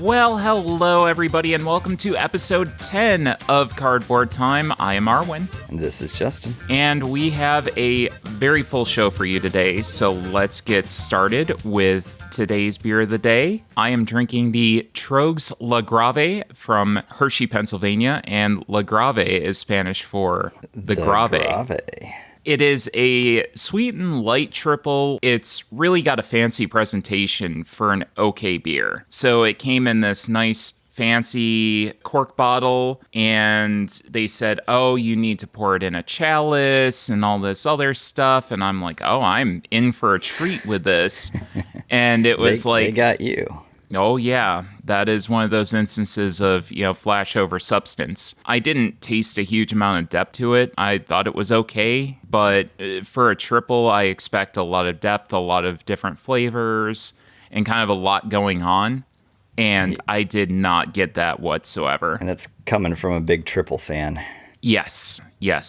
Well, hello everybody, and welcome to episode 10 of Cardboard Time. I am Arwen. And this is Justin. And we have a very full show for you today, so let's get started with today's beer of the day. I am drinking the Trogs La Grave from Hershey, Pennsylvania, and La Grave is Spanish for the Grave. It is a sweet and light triple. It's really got a fancy presentation for an okay beer. So it came in this nice fancy cork bottle, and they said, oh, you need to pour it in a chalice and all this other stuff. And I'm like, oh, I'm in for a treat with this. And it was they got you. Oh, yeah. That is one of those instances of, flash over substance. I didn't taste a huge amount of depth to it. I thought it was okay, but for a triple, I expect a lot of depth, a lot of different flavors, and kind of a lot going on. And I did not get that whatsoever. And it's coming from a big triple fan. Yes,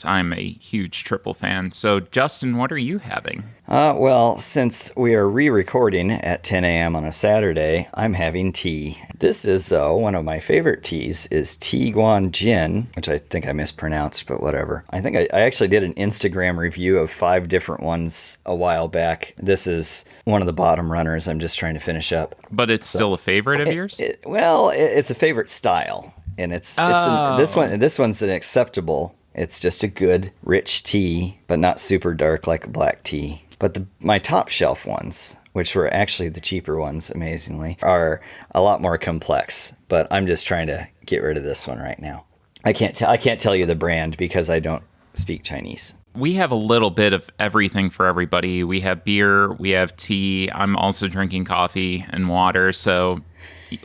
I'm a huge triple fan. So, Justin, what are you having? Well, since we are re-recording at 10 a.m. on a Saturday, I'm having tea. This is, though, one of my favorite teas is Tiguan Gin, which I think I mispronounced, but whatever. I think I actually did an Instagram review of 5 different ones a while back. This is one of the bottom runners I'm just trying to finish up. But it's still a favorite of yours? It's a favorite style. And this one's an acceptable. It's just a good, rich tea, but not super dark like a black tea. But my top shelf ones, which were actually the cheaper ones, amazingly, are a lot more complex. But I'm just trying to get rid of this one right now. I can't tell you the brand because I don't speak Chinese. We have a little bit of everything for everybody. We have beer, we have tea. I'm also drinking coffee and water, so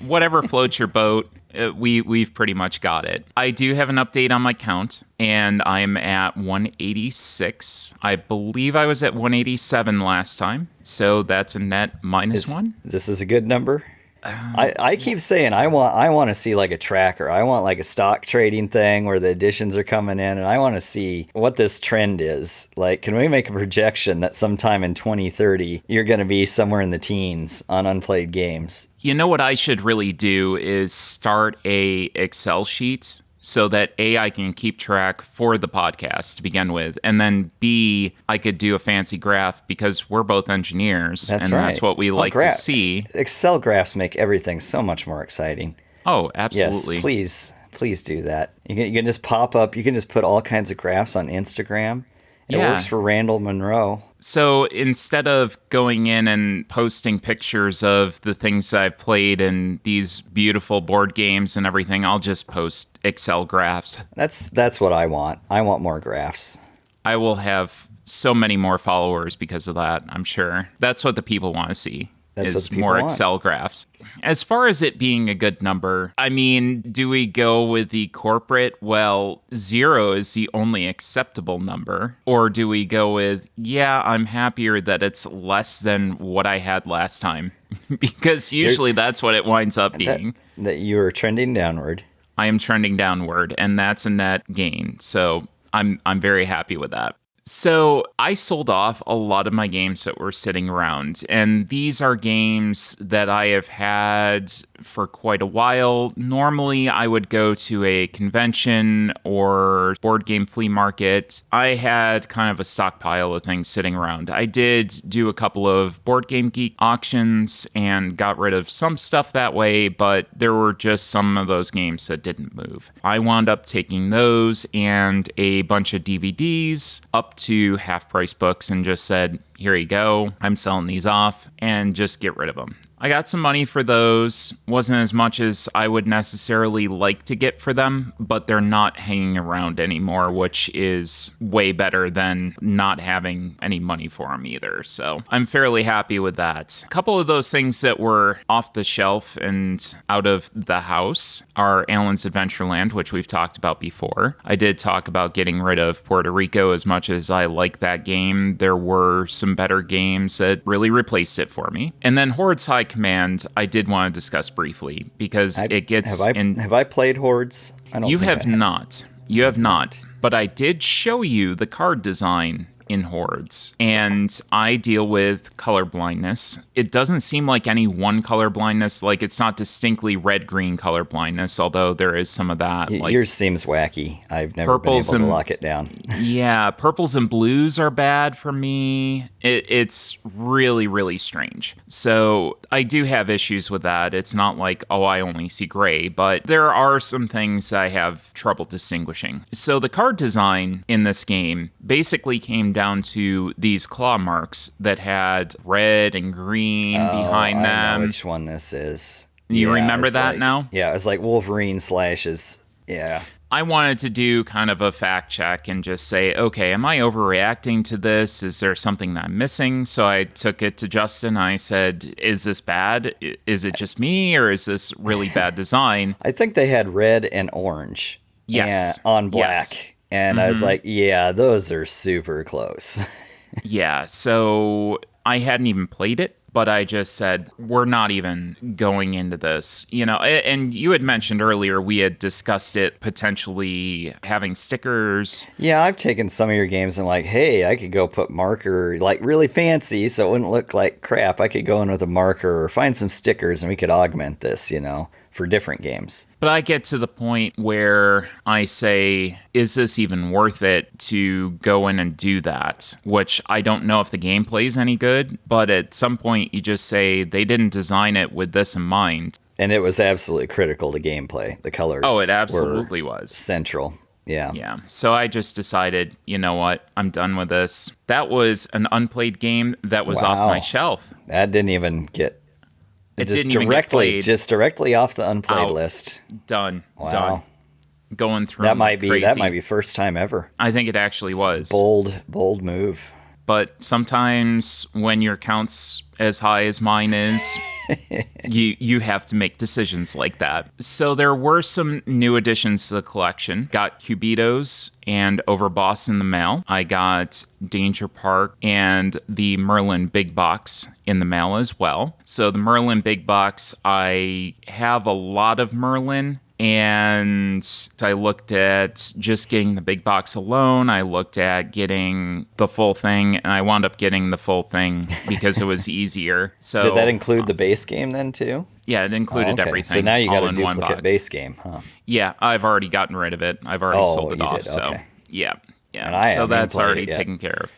whatever floats your boat. We've pretty much got it. I do have an update on my count, and I'm at 186. I believe I was at 187 last time, so that's a net -1. This is a good number. I keep saying I want to see like a tracker. I want like a stock trading thing where the additions are coming in, and I want to see what this trend is. Like, can we make a projection that sometime in 2030 you're going to be somewhere in the teens on unplayed games? You know what I should really do is start a Excel sheet so that A, I can keep track for the podcast to begin with, and then B, I could do a fancy graph because we're both engineers, that's what we like to see. Excel graphs make everything so much more exciting. Oh, absolutely. Yes, please do that. You can just pop up, you can just put all kinds of graphs on Instagram. It works for Randall Monroe. So instead of going in and posting pictures of the things I've played and these beautiful board games and everything, I'll just post Excel graphs. That's what I want. I want more graphs. I will have so many more followers because of that, I'm sure. That's what the people want to see. Is more Excel graphs. As far as it being a good number, I mean, do we go with the corporate? Well, 0 is the only acceptable number. Or do we go with, I'm happier that it's less than what I had last time? Because usually that's what it winds up being. That you are trending downward. I am trending downward, and that's a net gain. So I'm very happy with that. So I sold off a lot of my games that were sitting around, and these are games that I have had for quite a while. Normally, I would go to a convention or board game flea market. I had kind of a stockpile of things sitting around. I did do a couple of Board Game Geek auctions and got rid of some stuff that way, but there were just some of those games that didn't move. I wound up taking those and a bunch of DVDs up to half-price books and just said, here you go, I'm selling these off, and just get rid of them. I got some money for those. Wasn't as much as I would necessarily like to get for them, but they're not hanging around anymore, which is way better than not having any money for them either. So I'm fairly happy with that. A couple of those things that were off the shelf and out of the house are Alan's Adventureland, which we've talked about before. I did talk about getting rid of Puerto Rico. As much as I like that game, there were some better games that really replaced it for me. And then Horde's High Command, I did want to discuss briefly because it gets have I played Hordes? You have not. You have not. But I did show you the card design in Hordes, and I deal with color blindness. it doesn't seem like any one color blindness. Like, it's not distinctly red-green color blindness, although there is some of that. Like, yours seems wacky. I've never been able to lock it down. Yeah, purples and blues are bad for me. It's really, really strange. So I do have issues with that. It's not like, oh, I only see gray, but there are some things I have trouble distinguishing. So the card design in this game basically came down to these claw marks that had red and green behind them. I know which one this is. You remember that now? Yeah, it was like Wolverine slashes. Yeah. I wanted to do kind of a fact check and just say, okay, am I overreacting to this? Is there something that I'm missing? So I took it to Justin. And I said, is this bad? Is it just me, or is this really bad design? I think they had red and orange. Yes. On black. Yes. And I was like, yeah, those are super close. Yeah. So I hadn't even played it, but I just said, we're not even going into this, and you had mentioned earlier, we had discussed it potentially having stickers. Yeah, I've taken some of your games and like, hey, I could go put marker, like really fancy so it wouldn't look like crap. I could go in with a marker or find some stickers and we could augment this, for different games. But I get to the point where I say, is this even worth it to go in and do that? Which I don't know if the gameplay is any good, but at some point you just say they didn't design it with this in mind. And it was absolutely critical to gameplay. The colors it absolutely was central. Yeah. Yeah. So I just decided, you know what? I'm done with this. That was an unplayed game that was off my shelf. That didn't even get... It didn't even get played. Just directly off the unplayed list. Done. Wow. Done. Going through that might crazy. be first time ever. I think it actually was. Bold move. But sometimes when your count's as high as mine is, you have to make decisions like that. So there were some new additions to the collection. Got Cubitos and Overboss in the mail. I got Danger Park and the Merlin Big Box in the mail as well. So the Merlin Big Box, I have a lot of Merlin. And I looked at just getting the big box alone. I looked at getting the full thing, and I wound up getting the full thing because it was easier. So did that include the base game then too? Yeah, it included everything. So now you got a duplicate duplicate base game, huh? Yeah, I've already gotten rid of it. I've already sold it off. Did? So okay. yeah. And so that's already taken care of.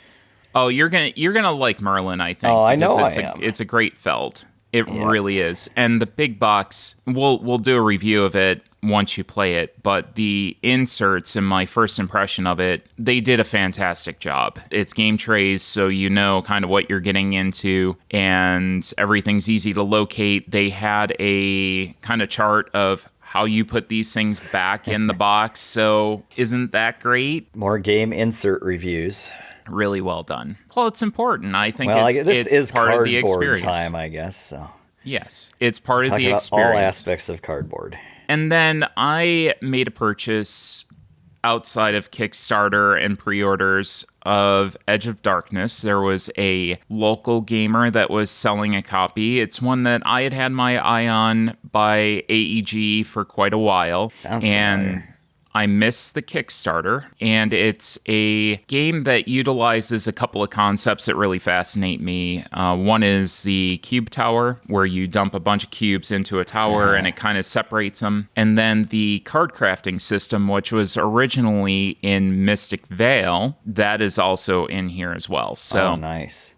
Oh, you're gonna like Merlin, I think. Oh, I know I am. It's a great felt. It really is. And the big box, we'll do a review of it once you play it, but the inserts in my first impression of it, they did a fantastic job. It's game trays, so you know kind of what you're getting into, and everything's easy to locate. They had a kind of chart of how you put these things back in the box, so isn't that great? More game insert reviews. Really well done. Well, it's important. I think this is part of the experience. Time, I guess. So yes, it's part of the about experience. All aspects of cardboard. And then I made a purchase outside of Kickstarter and pre-orders of Edge of Darkness. There was a local gamer that was selling a copy. It's one that I had my eye on by AEG for quite a while. Sounds familiar. I missed the Kickstarter, and it's a game that utilizes a couple of concepts that really fascinate me. One is the cube tower, where you dump a bunch of cubes into a tower and it kind of separates them. And then the card crafting system, which was originally in Mystic Vale, that is also in here as well. So nice.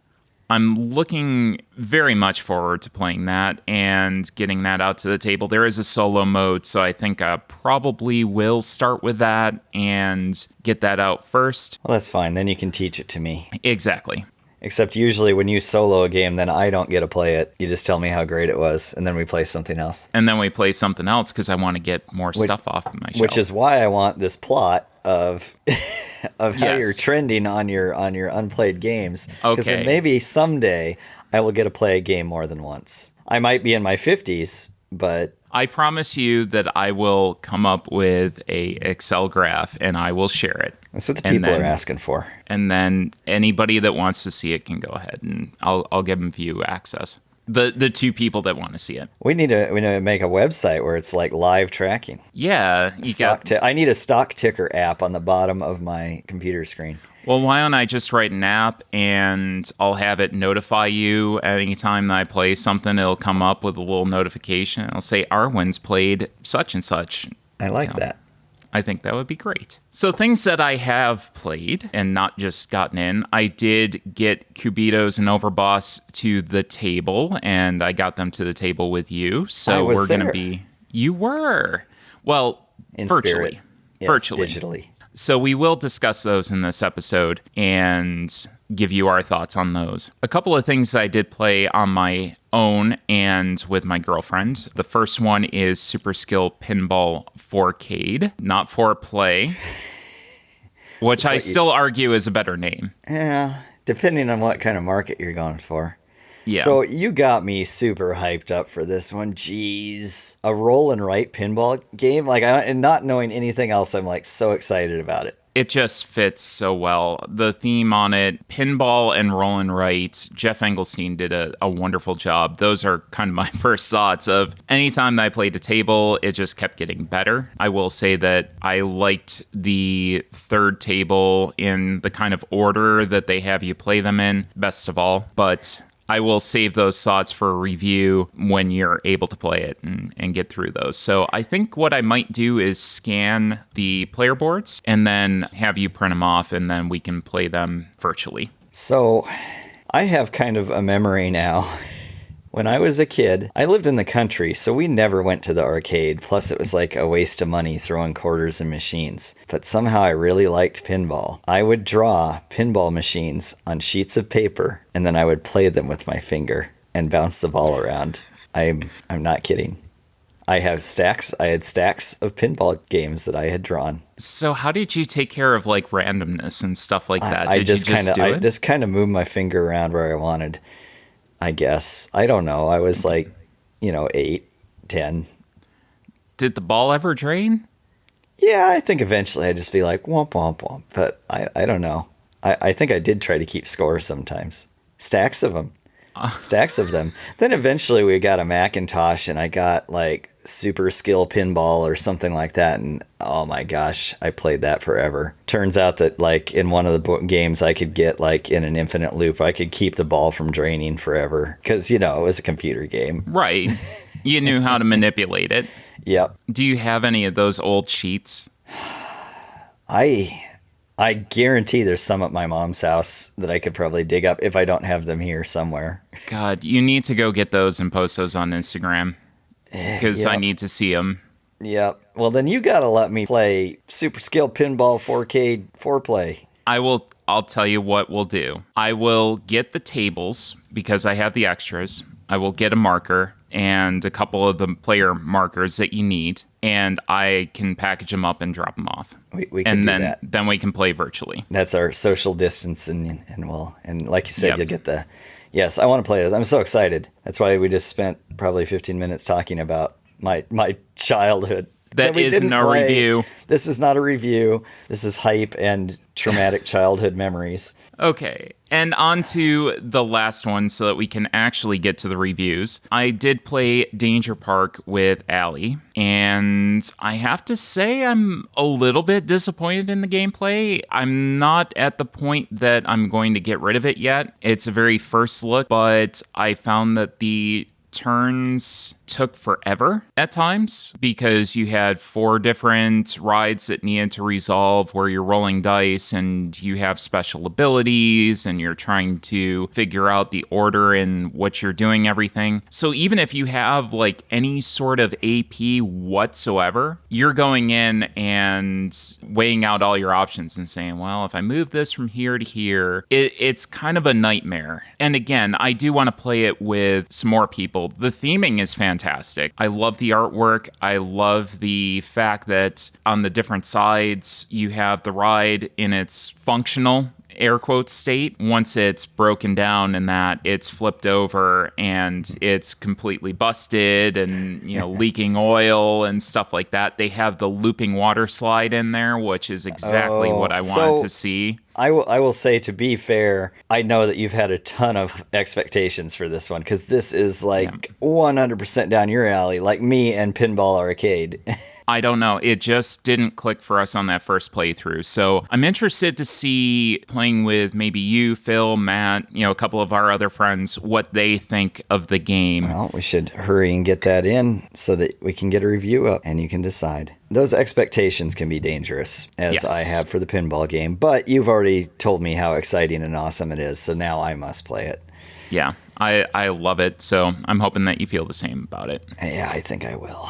I'm looking very much forward to playing that and getting that out to the table. There is a solo mode, so I think I probably will start with that and get that out first. Well, that's fine. Then you can teach it to me. Exactly. Except usually when you solo a game, then I don't get to play it. You just tell me how great it was, and then we play something else. And then we play something else because I want to get more stuff off of my shelf. Which is why I want this plot of how you're trending on your unplayed games. Because maybe someday I will get to play a game more than once. I might be in my 50s, but I promise you that I will come up with a Excel graph and I will share it. That's what the people are asking for. And then anybody that wants to see it can go ahead and I'll give them view access. The two people that want to see it. We need to make a website where it's like live tracking. Yeah, I need a stock ticker app on the bottom of my computer screen. Well, why don't I just write an app and I'll have it notify you anytime that I play something. It'll come up with a little notification. It'll say Arwen's played such and such. I like that. I think that would be great. So things that I have played and not just gotten in, I did get Cubitos and Overboss to the table, and I got them to the table with you. So we're going to be... You were. Well, in virtually. Spirit. Yes, virtually. Digitally. So we will discuss those in this episode and give you our thoughts on those. A couple of things that I did play on my own and with my girlfriend. The first one is Super Skill Pinball 4Cade, not 4Play, which I still argue is a better name. Yeah, depending on what kind of market you're going for. Yeah. So you got me super hyped up for this one. Jeez. A roll and write pinball game? And not knowing anything else, I'm so excited about it. It just fits so well. The theme on it, pinball and roll and write, Jeff Engelstein did a wonderful job. Those are kind of my first thoughts of anytime that I played a table, it just kept getting better. I will say that I liked the third table in the kind of order that they have you play them in, best of all. But I will save those thoughts for a review when you're able to play it and get through those. So I think what I might do is scan the player boards and then have you print them off, and then we can play them virtually. So I have kind of a memory now. When I was a kid, I lived in the country, so we never went to the arcade. Plus, it was a waste of money throwing quarters in machines. But somehow I really liked pinball. I would draw pinball machines on sheets of paper, and then I would play them with my finger and bounce the ball around. I'm not kidding. I had stacks of pinball games that I had drawn. So how did you take care of randomness and stuff like that? I just kind of moved my finger around where I wanted. I guess. I don't know. I was 8, 10. Did the ball ever drain? Yeah, I think eventually I'd just be like, womp, womp, womp. But I don't know. I think I did try to keep score sometimes. Stacks of them. Stacks of them. Then eventually we got a Macintosh and I got Super Skill Pinball or something like that, and oh my gosh, I played that forever. Turns out that in one of the games I could get in an infinite loop, I could keep the ball from draining forever because it was a computer game. Right. You knew how to manipulate it. Yep. Do you have any of those old sheets? I guarantee there's some at my mom's house that I could probably dig up if I don't have them here somewhere. God, you need to go get those and post those on Instagram. Because I need to see them. Yep. Well, then you got to let me play Super Skill Pinball 4K 4Play. I'll tell you what we'll do. I will get the tables because I have the extras. I will get a marker and a couple of the player markers that you need, and I can package them up and drop them off. We can do that. Then we can play virtually. That's our social distance, and like you said, You'll get the... Yes, I want to play this. I'm so excited. That's why we just spent probably 15 minutes talking about my childhood. That isn't a review. This is not a review. This is hype and traumatic childhood memories. Okay, and on to the last one so that we can actually get to the reviews. I did play Danger Park with Allie, and I have to say I'm a little bit disappointed in the gameplay. I'm not at the point that I'm going to get rid of it yet. It's a very first look, but I found that the turns took forever at times because you had 4 different rides that needed to resolve where you're rolling dice and you have special abilities and you're trying to figure out the order in what you're doing everything. So even if you have any sort of AP whatsoever, you're going in and weighing out all your options and saying, well, if I move this from here to here, it's kind of a nightmare. And again, I do want to play it with some more people. The theming is fantastic. I love the artwork. I love the fact that on the different sides, you have the ride in its functional air quotes state. Once it's broken down and that it's flipped over and it's completely busted and leaking oil and stuff like that. They have the looping water slide in there, which is exactly what I wanted to see. I will say, to be fair, I know that you've had a ton of expectations for this one because this is 100% down your alley, like me and Pinball Arcade. I don't know. It just didn't click for us on that first playthrough. So I'm interested to see, playing with maybe you, Phil, Matt, a couple of our other friends, what they think of the game. Well, we should hurry and get that in so that we can get a review up and you can decide. Those expectations can be dangerous, as Yes. I have for the pinball game, but you've already told me how exciting and awesome it is, so now I must play it. Yeah, I love it. So I'm hoping that you feel the same about it. Yeah, I think I will.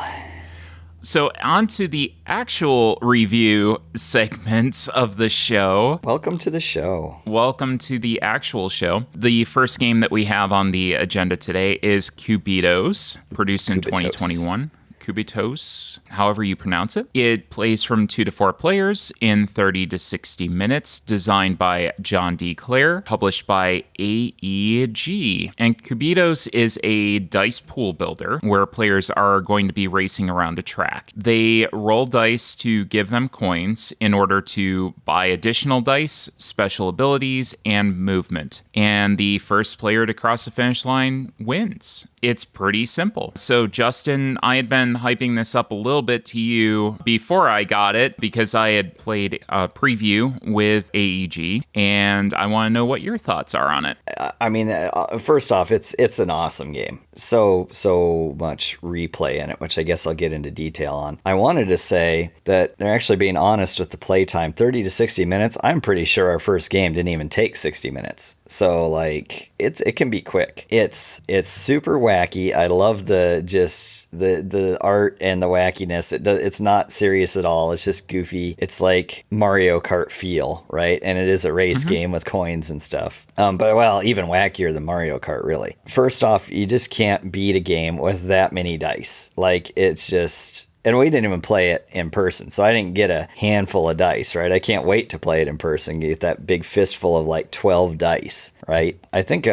So on to the actual review segments of the show. Welcome to the show. Welcome to the actual show. The first game that we have on the agenda today is Cubitos, produced in 2021. Cubitos, however you pronounce it. It plays from 2 to 4 players in 30 to 60 minutes, designed by John D. Clare, published by AEG. And Cubitos is a dice pool builder where players are going to be racing around a track. They roll dice to give them coins in order to buy additional dice, special abilities, and movement. And the first player to cross the finish line wins. It's pretty simple. So, Justin, I had been hyping this up a little bit to you before I got it because I had played a preview with AEG, and I want to know what your thoughts are on it. I mean, first off, it's an awesome game. So much replay in it, which I guess I'll get into detail on. I wanted to say that they're actually being honest with the playtime. 30 to 60 minutes, I'm pretty sure our first game didn't even take 60 minutes. So, like, it can be quick. It's super wacky. I love the art and the wackiness. It's not serious at all. It's just goofy. It's like Mario Kart feel, right? And it is a race game with coins and stuff. But well, even wackier than Mario Kart, really. First off, you just can't beat a game with that many dice. Like, it's just... And we didn't even play it in person, so I didn't get a handful of dice, right? I can't wait to play it in person, get that big fistful of like 12 dice, right? I think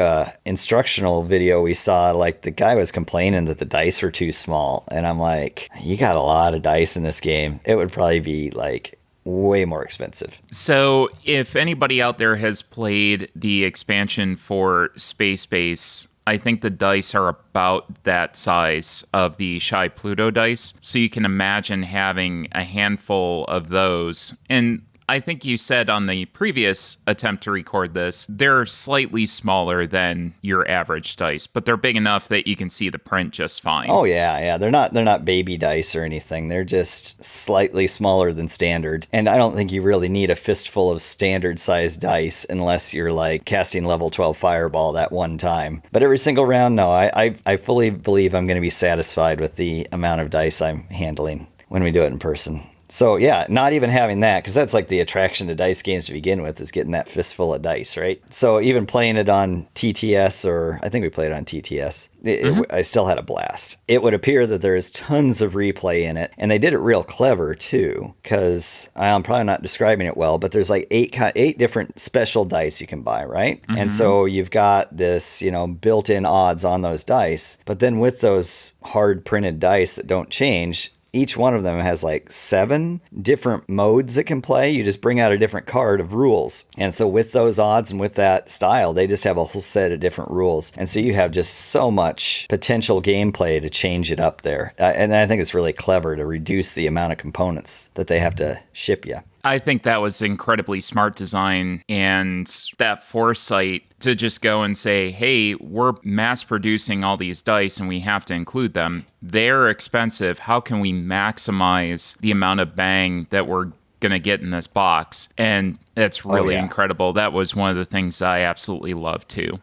instructional video we saw, like the guy was complaining that the dice were too small, and I'm like, you got a lot of dice in this game. It would probably be like way more expensive. So if anybody out there has played the expansion for Space Base, I think the dice are about that size of the Shy Pluto dice. So you can imagine having a handful of those. And I think you said on the previous attempt to record this, they're slightly smaller than your average dice, but they're big enough that you can see the print just fine. Oh yeah. They're not baby dice or anything. They're just slightly smaller than standard. And I don't think you really need a fistful of standard sized dice unless you're like casting level 12 fireball that one time. But every single round, no, I fully believe I'm going to be satisfied with the amount of dice I'm handling when we do it in person. So yeah, not even having that, because that's like the attraction to dice games to begin with, is getting that fistful of dice, right? So even playing it on TTS, or I think we played it on TTS, I still had a blast. It would appear that there's tons of replay in it, and they did it real clever too, because I'm probably not describing it well, but there's like eight different special dice you can buy, right? And so you've got this, built-in odds on those dice, but then with those hard printed dice that don't change, each one of them has like 7 different modes it can play. You just bring out a different card of rules. And so with those odds and with that style, they just have a whole set of different rules. And so you have just so much potential gameplay to change it up there. And I think it's really clever to reduce the amount of components that they have to ship you. I think that was incredibly smart design, and that foresight to just go and say, hey, we're mass producing all these dice and we have to include them. They're expensive. How can we maximize the amount of bang that we're going to get in this box? And that's really incredible. That was one of the things I absolutely love too.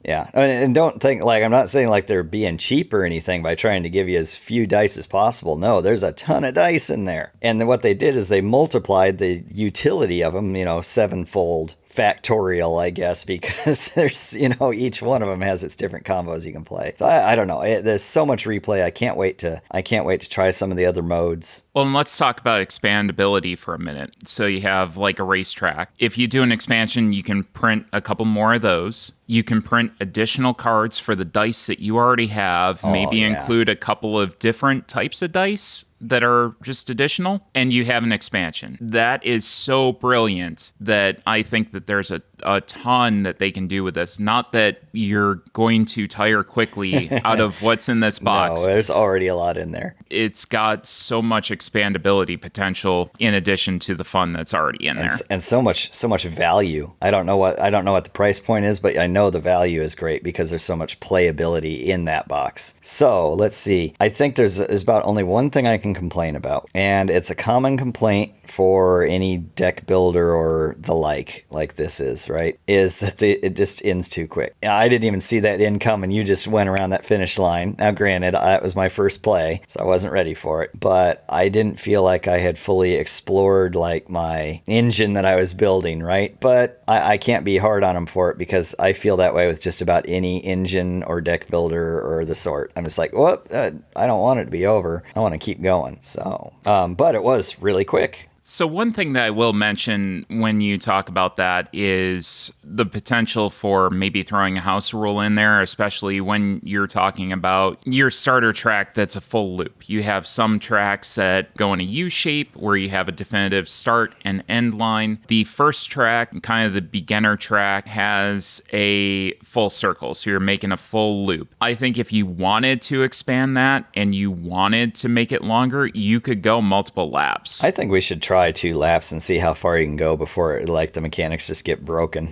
Yeah, and don't think, like, I'm not saying like they're being cheap or anything by trying to give you as few dice as possible. No, there's a ton of dice in there. And then what they did is they multiplied the utility of them, 7-fold. Factorial, I guess, because there's, each one of them has its different combos you can play. So I don't know. There's so much replay. I can't wait to try some of the other modes. Well, and let's talk about expandability for a minute. So you have like a racetrack. If you do an expansion, you can print a couple more of those. You can print additional cards for the dice that you already have. Maybe include a couple of different types of dice that are just additional, and you have an expansion. That is so brilliant that I think that there's a a ton that they can do with this. Not that you're going to tire quickly out of what's in this box. No, there's already a lot in there. It's got so much expandability potential in addition to the fun that's already in there. And so much value. I don't know what the price point is, but I know the value is great because there's so much playability in that box. So let's see. I think there's about only one thing I can complain about, and it's a common complaint for any deck builder or the like this is, right? Is that it just ends too quick. I didn't even see that end come, and you just went around that finish line. Now, granted, it was my first play, so I wasn't ready for it, but I didn't feel like I had fully explored like my engine that I was building, right? But I can't be hard on them for it because I feel that way with just about any engine or deck builder or the sort. I'm just like, whoop, I don't want it to be over. I want to keep going. So, but it was really quick. So one thing that I will mention when you talk about that is the potential for maybe throwing a house rule in there, especially when you're talking about your starter track that's a full loop. You have some tracks that go in a U shape where you have a definitive start and end line. The first track, kind of the beginner track, has a full circle, so you're making a full loop. I think if you wanted to expand that and you wanted to make it longer, you could go multiple laps. I think we should try 2 laps and see how far you can go before like the mechanics just get broken,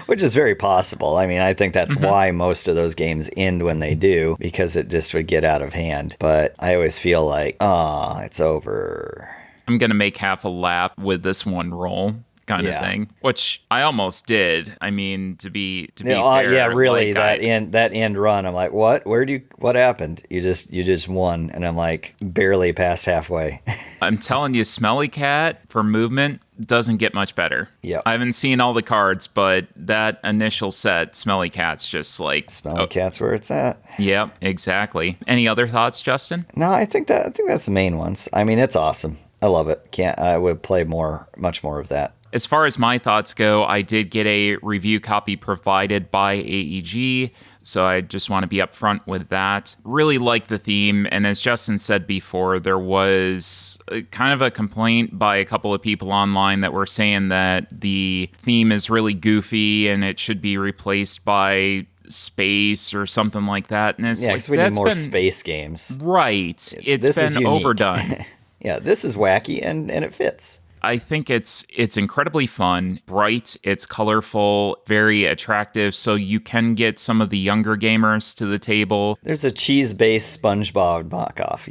which is very possible. I mean, I think that's why most of those games end when they do, because it just would get out of hand. But I always feel like, it's over. I'm going to make half a lap with this one roll. Kind of thing, which I almost did. I mean, to be fair, yeah, really, like that end run, I'm like, what happened? You just won, and I'm like barely past halfway. I'm telling you, Smelly Cat for movement doesn't get much better. Yeah, I haven't seen all the cards, but that initial set, Smelly Cat's just like Cat's where it's at. Yep, exactly. Any other thoughts, Justin? No, I think that's the main ones. I mean, it's awesome. I love it. I would play much more of that. As far as my thoughts go, I did get a review copy provided by AEG, so I just want to be upfront with that. Really like the theme, and as Justin said before, there was kind of a complaint by a couple of people online that were saying that the theme is really goofy and it should be replaced by space or something like that. And it's because we need more space games. Right. It's been overdone. Yeah, this is wacky and it fits. I think it's incredibly fun, bright, it's colorful, very attractive, so you can get some of the younger gamers to the table. There's a cheese-based SpongeBob knockoff,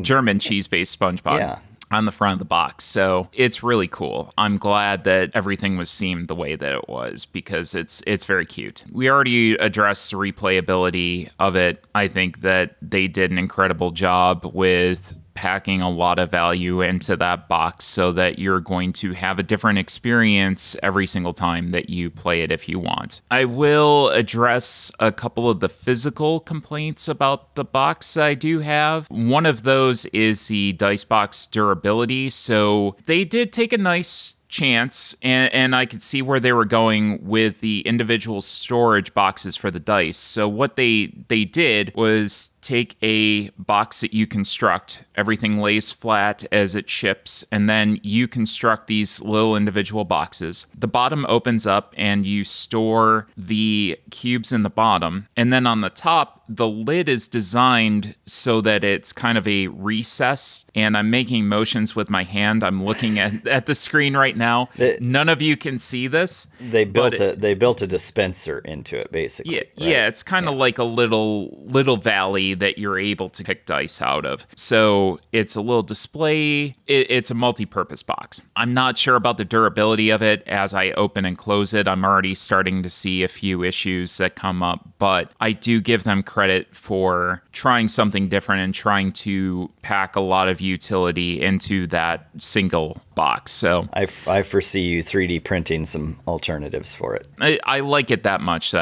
German cheese-based SpongeBob. Yeah. On the front of the box. So it's really cool. I'm glad that everything was themed the way that it was because it's very cute. We already addressed the replayability of it. I think that they did an incredible job with packing a lot of value into that box so that you're going to have a different experience every single time that you play it if you want. I will address a couple of the physical complaints about the box I do have. One of those is the dice box durability. So they did take a nice chance, and I could see where they were going with the individual storage boxes for the dice. So what they did was take a box that you construct, everything lays flat as it ships, and then you construct these little individual boxes. The bottom opens up and you store the cubes in the bottom, and then on the top, the lid is designed so that it's kind of a recess, and I'm making motions with my hand. I'm looking at the screen right now. None of you can see this. They built a dispenser into it, basically. Yeah, right? Yeah, it's kind of like a little valley that you're able to pick dice out of. So it's a little display. It's a multi-purpose box. I'm not sure about the durability of it. As I open and close it, I'm already starting to see a few issues that come up, but I do give them credit for trying something different and trying to pack a lot of utility into that single box. So I foresee you 3D printing some alternatives for it. I like it that much that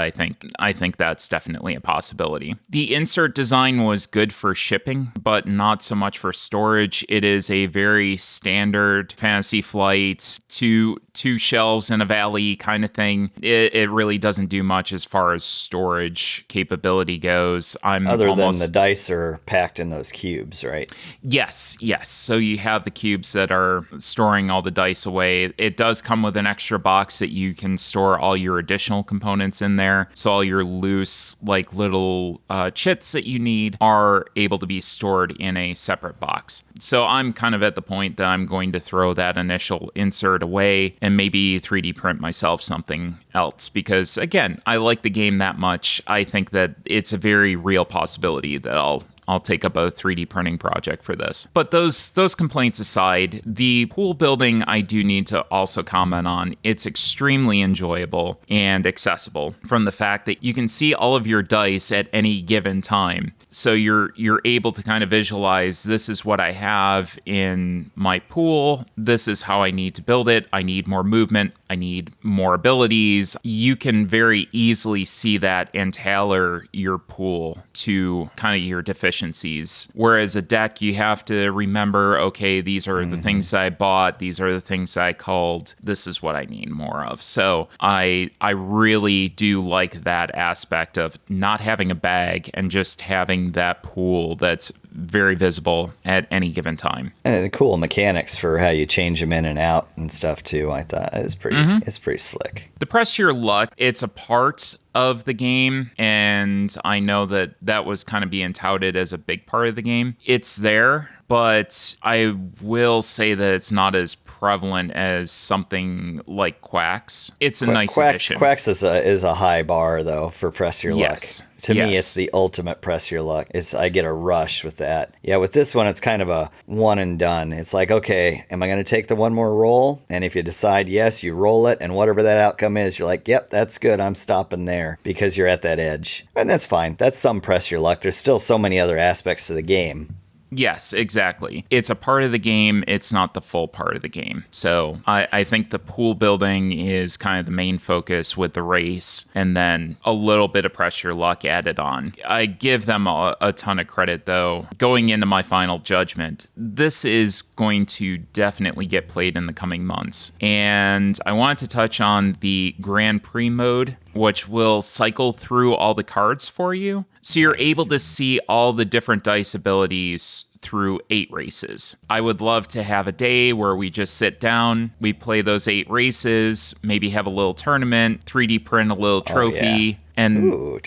I think that's definitely a possibility. The insert design was good for shipping, but not so much for storage. It is a very standard Fantasy Flight, two shelves in a valley kind of thing. It really doesn't do much as far as storage capability goes. Other than the dice are packed in those cubes, right? Yes. So you have the cubes that are stored storing all the dice away. It does come with an extra box that you can store all your additional components in there. So all your loose, like little chits that you need are able to be stored in a separate box. So I'm kind of at the point that I'm going to throw that initial insert away and maybe 3D print myself something else. Because again, I like the game that much. I think that it's a very real possibility that I'll take up a 3D printing project for this. But those complaints aside, the pool building I do need to also comment on. It's extremely enjoyable and accessible from the fact that you can see all of your dice at any given time. So you're able to kind of visualize, this is what I have in my pool. This is how I need to build it. I need more movement. I need more abilities. You can very easily see that and tailor your pool to kind of your deficiencies. Whereas a deck, you have to remember, okay, these are the things I bought. These are the things I culled. This is what I need more of. So I really do like that aspect of not having a bag and just having that pool that's very visible at any given time. And the cool mechanics for how you change them in and out and stuff too. I thought it's pretty slick. The press your luck, it's a part of the game, and I know that was kind of being touted as a big part of the game. It's there, but I will say that it's not as prevalent as something like Quacks. It's a nice addition. Quacks is a high bar though for press your luck. To yes. me, it's the ultimate press your luck. I get a rush with that. Yeah, with this one, it's kind of a one and done. It's like, okay, am I going to take the one more roll? And if you decide yes, you roll it, and whatever that outcome is, you're like, yep, that's good. I'm stopping there because you're at that edge. And that's fine. That's some press your luck. There's still so many other aspects to the game. Yes, exactly. It's a part of the game. It's not the full part of the game. So I think the pool building is kind of the main focus with the race, and then a little bit of pressure luck added on. I give them a ton of credit, though. Going into my final judgment, this is going to definitely get played in the coming months. And I want to touch on the Grand Prix mode, which will cycle through all the cards for you. So you're able to see all the different dice abilities through 8 races. I would love to have a day where we just sit down, we play those 8 races, maybe have a little tournament, 3D print a little trophy, and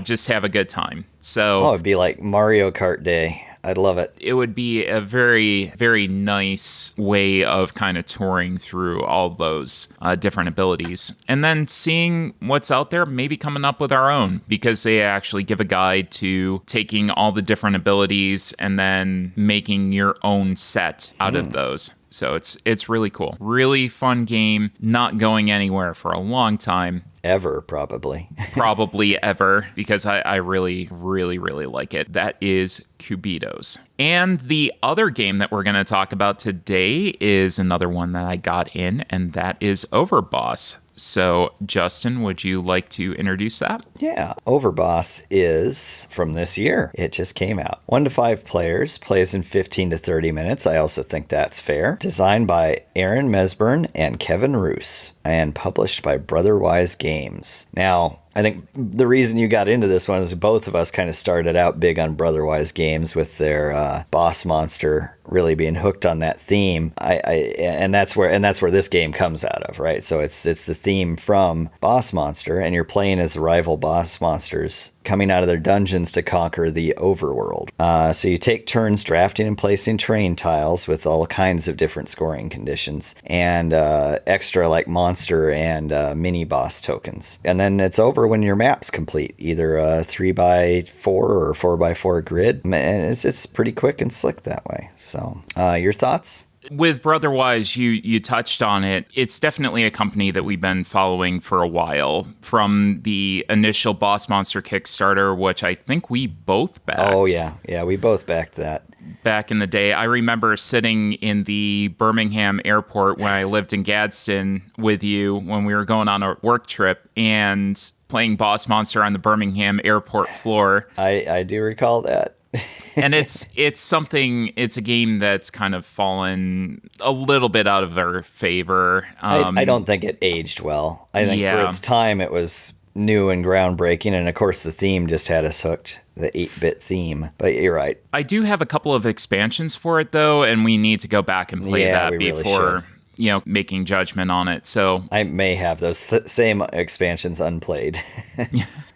just have a good time. So it'd be like Mario Kart Day. I'd love it. It would be a very, very nice way of kind of touring through all those different abilities. And then seeing what's out there, maybe coming up with our own, because they actually give a guide to taking all the different abilities and then making your own set out of those. So it's really cool. Really fun game, not going anywhere for a long time. Ever, probably. Probably ever, because I really, really, really like it. That is Cubitos. And the other game that we're going to talk about today is another one that I got in, and that is Overboss. So, Justin, would you like to introduce that? Yeah, Overboss is from this year. It just came out. 1 to 5 players, plays in 15 to 30 minutes. I also think that's fair. Designed by Aaron Mesburn and Kevin Roos, and published by Brotherwise Games. Now, I think the reason you got into this one is both of us kind of started out big on Brotherwise Games with their boss monster really being hooked on that theme. And that's where this game comes out of, right? So it's the theme from Boss Monster, and you're playing as rival boss monsters coming out of their dungeons to conquer the overworld. So you take turns drafting and placing terrain tiles with all kinds of different scoring conditions and extra like monster and mini boss tokens. And then it's over when your map's complete, either a 3x4 or 4x4 grid. And it's pretty quick and slick that way. So your thoughts? With Brotherwise, you touched on it. It's definitely a company that we've been following for a while. From the initial Boss Monster Kickstarter, which I think we both backed. Oh, yeah. Yeah, we both backed that. Back in the day, I remember sitting in the Birmingham airport when I lived in Gadsden with you when we were going on a work trip and playing Boss Monster on the Birmingham airport floor. I do recall that. And it's a game that's kind of fallen a little bit out of our favor. I don't think it aged well. I think for its time it was new and groundbreaking, and of course the theme just had us hooked. the 8-bit theme. But you're right. I do have a couple of expansions for it, though, and we need to go back and play that before, making judgment on it. So I may have those same expansions unplayed.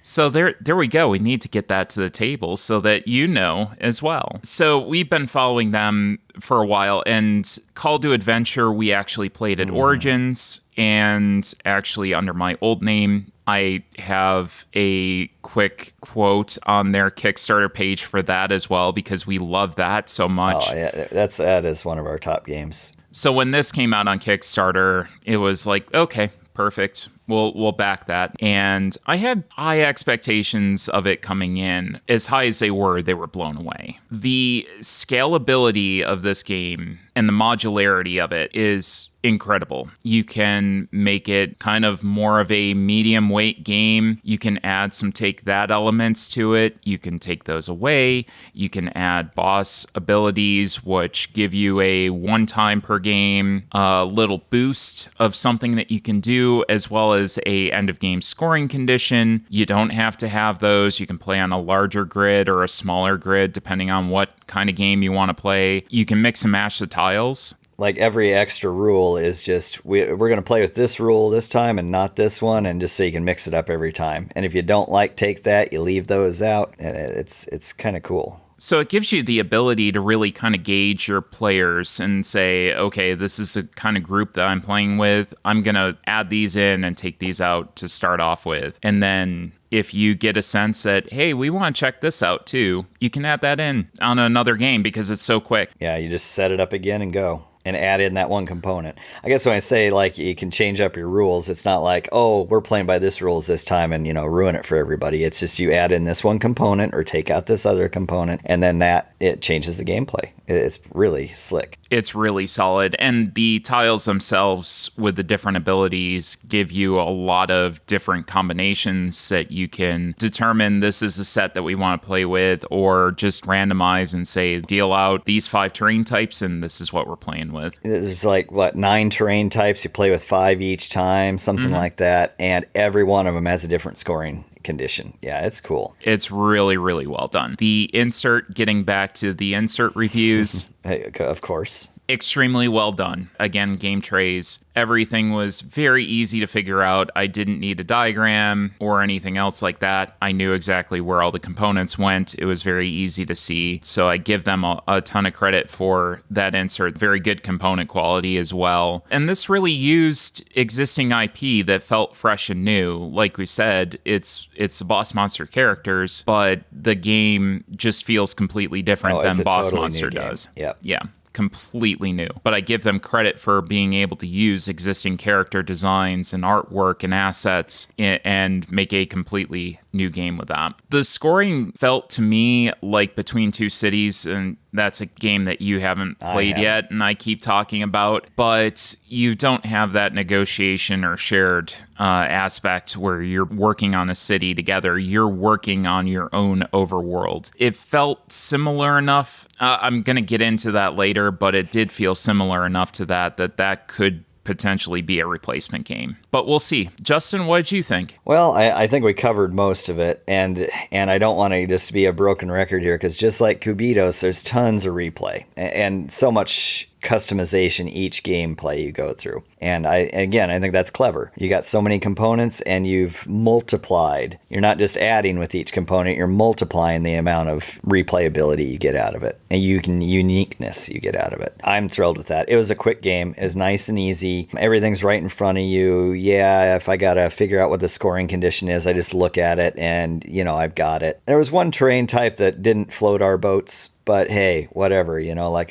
So there we go. We need to get that to the table so that you know as well. So we've been following them for a while, and Call to Adventure, we actually played at Origins, and actually under my old name, I have a quick quote on their Kickstarter page for that as well, because we love that so much. Oh, yeah, that is one of our top games. So when this came out on Kickstarter, it was like, okay, perfect. We'll back that. And I had high expectations of it coming in. As high as they were blown away. The scalability of this game and the modularity of it is incredible. You can make it kind of more of a medium weight game. You can add some take that elements to it. You can take those away. You can add boss abilities, which give you a one time per game little boost of something that you can do, as well as a end of game scoring condition. You don't have to have those. You can play on a larger grid or a smaller grid, depending on what kind of game you want to play. You can mix and match the tiles. Like every extra rule is just, we're going to play with this rule this time and not this one, and just so you can mix it up every time. And if you don't take that, you leave those out, and it's kind of cool. So it gives you the ability to really kind of gauge your players and say, okay, this is a kind of group that I'm playing with. I'm going to add these in and take these out to start off with. And then if you get a sense that, hey, we want to check this out too, you can add that in on another game because it's so quick. Yeah, you just set it up again and go. And add in that one component. I guess when I say you can change up your rules, it's not like, oh, we're playing by this rules this time and ruin it for everybody. It's just you add in this one component or take out this other component, and then it changes the gameplay. It's really slick. It's really solid, and the tiles themselves with the different abilities give you a lot of different combinations that you can determine this is a set that we want to play with, or just randomize and say deal out these 5 terrain types and this is what we're playing with. There's 9 terrain types. You play with 5 each time, something like that, and every one of them has a different scoring condition. Yeah, it's cool. It's really, really well done. The insert, getting back to the insert reviews. Of course. Extremely well done. Again, game trays. Everything was very easy to figure out. I didn't need a diagram or anything else like that. I knew exactly where all the components went. It was very easy to see. So I give them a ton of credit for that insert. Very good component quality as well. And this really used existing IP that felt fresh and new. Like we said, it's the Boss Monster characters, but the game just feels completely different than Boss Monster does. Yep. Yeah. Completely new. But I give them credit for being able to use existing character designs and artwork and assets and make a completely new game with that. The scoring felt to me like Between Two Cities, and that's a game that you haven't played yet and I keep talking about, but you don't have that negotiation or shared aspect where you're working on a city together. You're working on your own overworld. It felt similar enough. I'm going to get into that later, but it did feel similar enough to that could potentially be a replacement game. But we'll see. Justin, what did you think? Well, I think we covered most of it, and I don't want to just be a broken record here, because just like Cubitos, there's tons of replay and so much customization each gameplay you go through. And I think that's clever. You got so many components and you've multiplied. You're not just adding with each component, you're multiplying the amount of replayability you get out of it and uniqueness you get out of it. I'm thrilled with that. It was a quick game. It was nice and easy. Everything's right in front of you. Yeah, if I gotta figure out what the scoring condition is, I just look at it and, I've got it. There was one terrain type that didn't float our boats, but hey, whatever,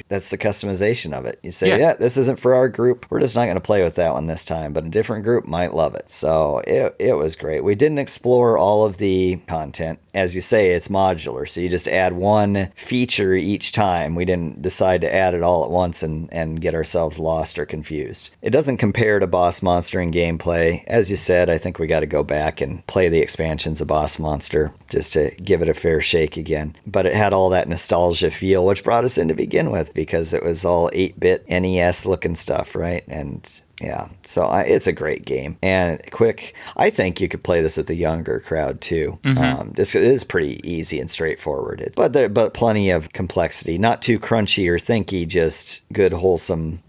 that's the customization of it. You say, yeah, this isn't for our group. We're just not going to play with that one this time, but a different group might love it. So it was great. We didn't explore all of the content. As you say, it's modular, so you just add one feature each time. We didn't decide to add it all at once and get ourselves lost or confused. It doesn't compare to Boss Monster in gameplay. As you said, I think we got to go back and play the expansions of Boss Monster just to give it a fair shake again. But it had all that nostalgia feel, which brought us in to begin with, because it was all 8-bit NES looking stuff, right? And Yeah, so it's a great game and quick. I think you could play this with the younger crowd too. This it is pretty easy and straightforward, but plenty of complexity. Not too crunchy or thinky, just good, wholesome,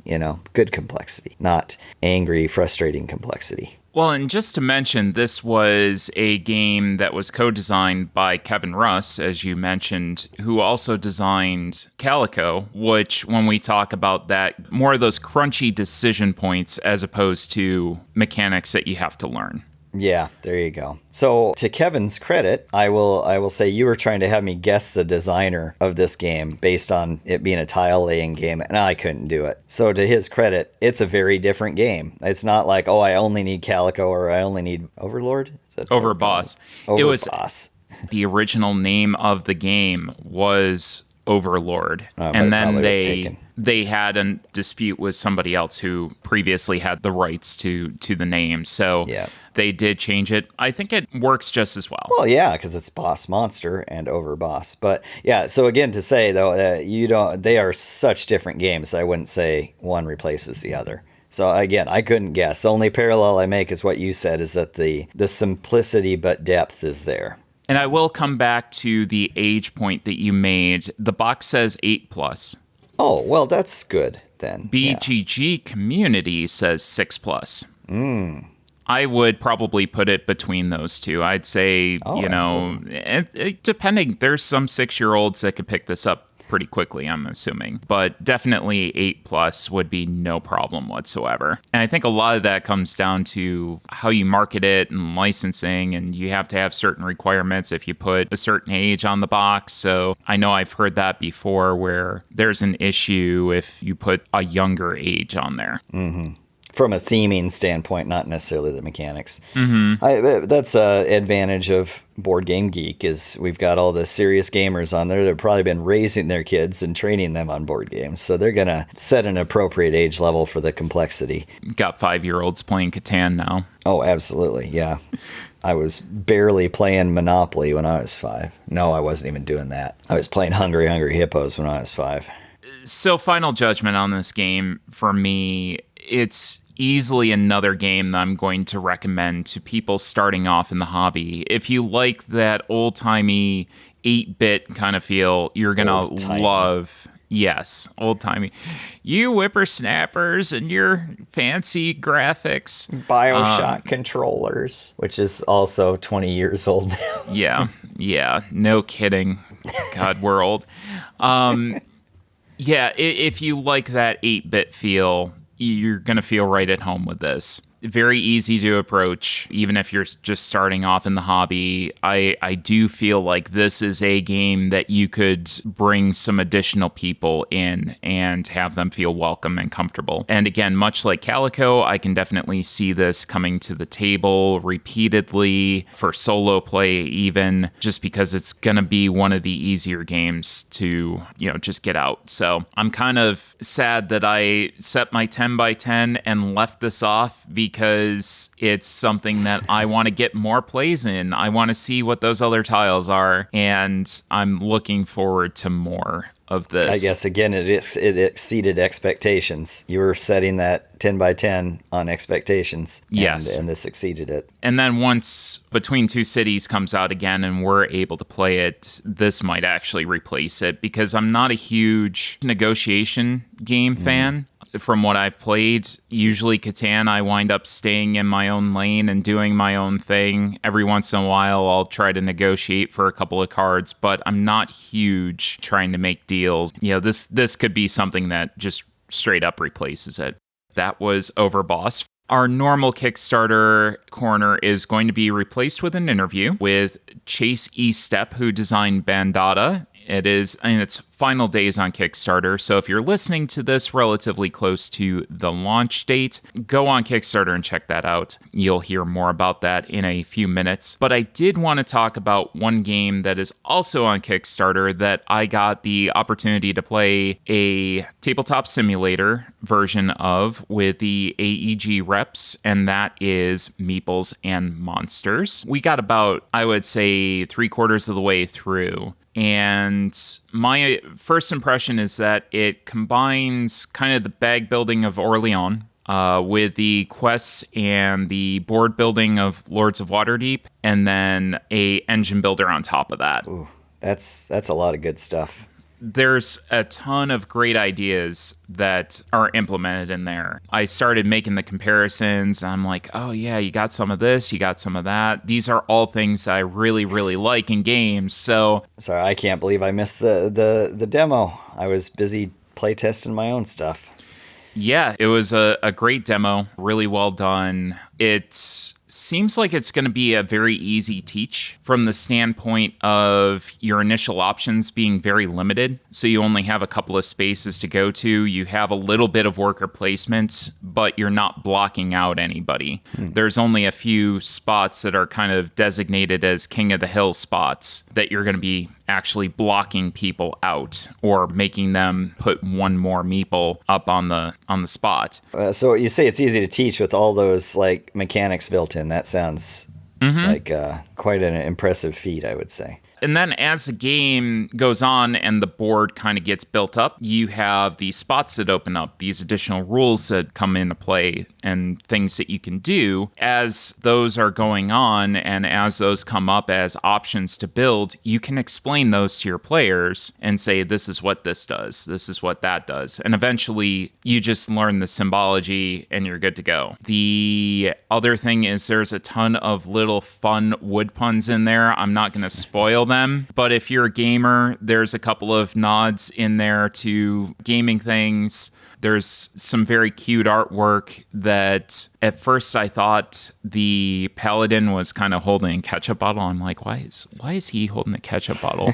good complexity, not angry, frustrating complexity. Well, and just to mention, this was a game that was co-designed by Kevin Russ, as you mentioned, who also designed Calico, which, when we talk about that, more of those crunchy decision points as opposed to mechanics that you have to learn. Yeah, there you go. So to Kevin's credit, I will say you were trying to have me guess the designer of this game based on it being a tile laying game, and I couldn't do it. So to his credit, it's a very different game. It's not like, I only need Calico or I only need Overlord. Overboss. Overboss. It was the original name of the game was Overlord, and then they had a dispute with somebody else who previously had the rights to the name, so they did change it. I think it works just as well. Well, yeah, because it's Boss Monster and Overboss. But yeah, so again, to say though, they are such different games. I wouldn't say one replaces the other. So again, I couldn't guess. The only parallel I make is what you said, is that the simplicity but depth is there. And I will come back to the age point that you made. The box says 8+. Oh, well, that's good then. BGG Community says 6+. I would probably put it between those two. I'd say, depending, there's some 6-year-olds that could pick this up pretty quickly, I'm assuming. But definitely 8+ would be no problem whatsoever. And I think a lot of that comes down to how you market it and licensing, and you have to have certain requirements if you put a certain age on the box. So I know I've heard that before, where there's an issue if you put a younger age on there. Mm-hmm. From a theming standpoint, not necessarily the mechanics. That's an advantage of Board Game Geek, is we've got all the serious gamers on there that have probably been raising their kids and training them on board games. So they're going to set an appropriate age level for the complexity. Got 5-year-olds playing Catan now. Oh, absolutely. Yeah. I was barely playing Monopoly when I was 5. No, I wasn't even doing that. I was playing Hungry Hungry Hippos when I was 5. So final judgment on this game for me, it's easily another game that I'm going to recommend to people starting off in the hobby. If you like that old-timey 8-bit kind of feel, you're going to love... Yes, old-timey. You whippersnappers and your fancy graphics. BioShock controllers, which is also 20 years old now. Yeah, no kidding. God, we're old. If you like that 8-bit feel, you're going to feel right at home with this. Very easy to approach, even if you're just starting off in the hobby. I do feel like this is a game that you could bring some additional people in and have them feel welcome and comfortable. And again, much like Calico, I can definitely see this coming to the table repeatedly for solo play, even just because it's going to be one of the easier games to, just get out. So I'm kind of sad that I set my 10 by 10 and left this off, because it's something that I want to get more plays in. I want to see what those other tiles are, and I'm looking forward to more of this. I guess, again, it exceeded expectations. You were setting that 10 by 10 on expectations. Yes. And this exceeded it. And then once Between Two Cities comes out again and we're able to play it, this might actually replace it, because I'm not a huge negotiation game fan. From what I've played, usually Catan, I wind up staying in my own lane and doing my own thing. Every once in a while, I'll try to negotiate for a couple of cards, but I'm not huge trying to make deals. This could be something that just straight up replaces it. That was Overboss. Our normal Kickstarter corner is going to be replaced with an interview with Chase Estep, who designed Bandata. It is in its final days on Kickstarter, so if you're listening to this relatively close to the launch date, go on Kickstarter and check that out. You'll hear more about that in a few minutes. But I did want to talk about one game that is also on Kickstarter that I got the opportunity to play a tabletop simulator version of with the AEG reps, and that is Meeples and Monsters. We got about, I would say, 3/4 of the way through. And my first impression is that it combines kind of the bag building of Orleans with the quests and the board building of Lords of Waterdeep, and then a engine builder on top of that. Ooh, that's a lot of good stuff. There's a ton of great ideas that are implemented in there. I started making the comparisons. I'm like, oh yeah, you got some of this, you got some of that. These are all things I really, really like in games. So sorry, I can't believe I missed the demo. I was busy playtesting my own stuff. Yeah, it was a great demo, really well done. It seems like it's going to be a very easy teach from the standpoint of your initial options being very limited. So you only have a couple of spaces to go to. You have a little bit of worker placement, but you're not blocking out anybody. There's only a few spots that are kind of designated as King of the Hill spots that you're going to be actually blocking people out or making them put one more meeple up on the spot. So you say it's easy to teach with all those like mechanics built in. That sounds like quite an impressive feat, I would say. And then as the game goes on and the board kind of gets built up, you have these spots that open up, these additional rules that come into play and things that you can do. As those are going on and as those come up as options to build, you can explain those to your players and say, this is what this does, this is what that does. And eventually you just learn the symbology and you're good to go. The other thing is there's a ton of little fun wood puns in there. I'm not going to spoil them, but if you're a gamer, there's a couple of nods in there to gaming things. There's some very cute artwork that at first I thought the paladin was kind of holding a ketchup bottle. I'm like, why is he holding a ketchup bottle?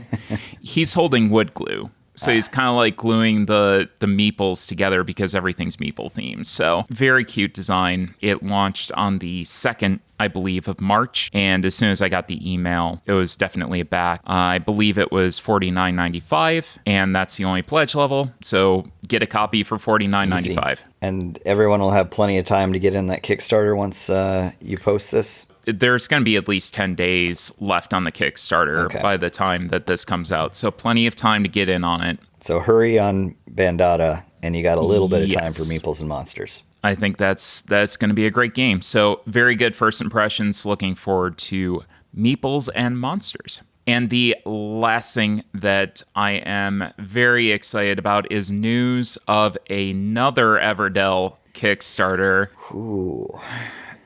He's holding wood glue. So he's kind of like gluing the meeples together because everything's meeple themed. So very cute design. It launched on the 2nd, I believe, of March. And as soon as I got the email, it was definitely a back. I believe it was $49.95, and that's the only pledge level. So get a copy for $49.95. And everyone will have plenty of time to get in that Kickstarter once you post this? There's going to be at least 10 days left on the Kickstarter by the time that this comes out. So plenty of time to get in on it. So hurry on Bandata, and you got a little bit of time for Meeples and Monsters. I think that's going to be a great game. So very good first impressions. Looking forward to Meeples and Monsters. And the last thing that I am very excited about is news of another Everdell Kickstarter. Ooh.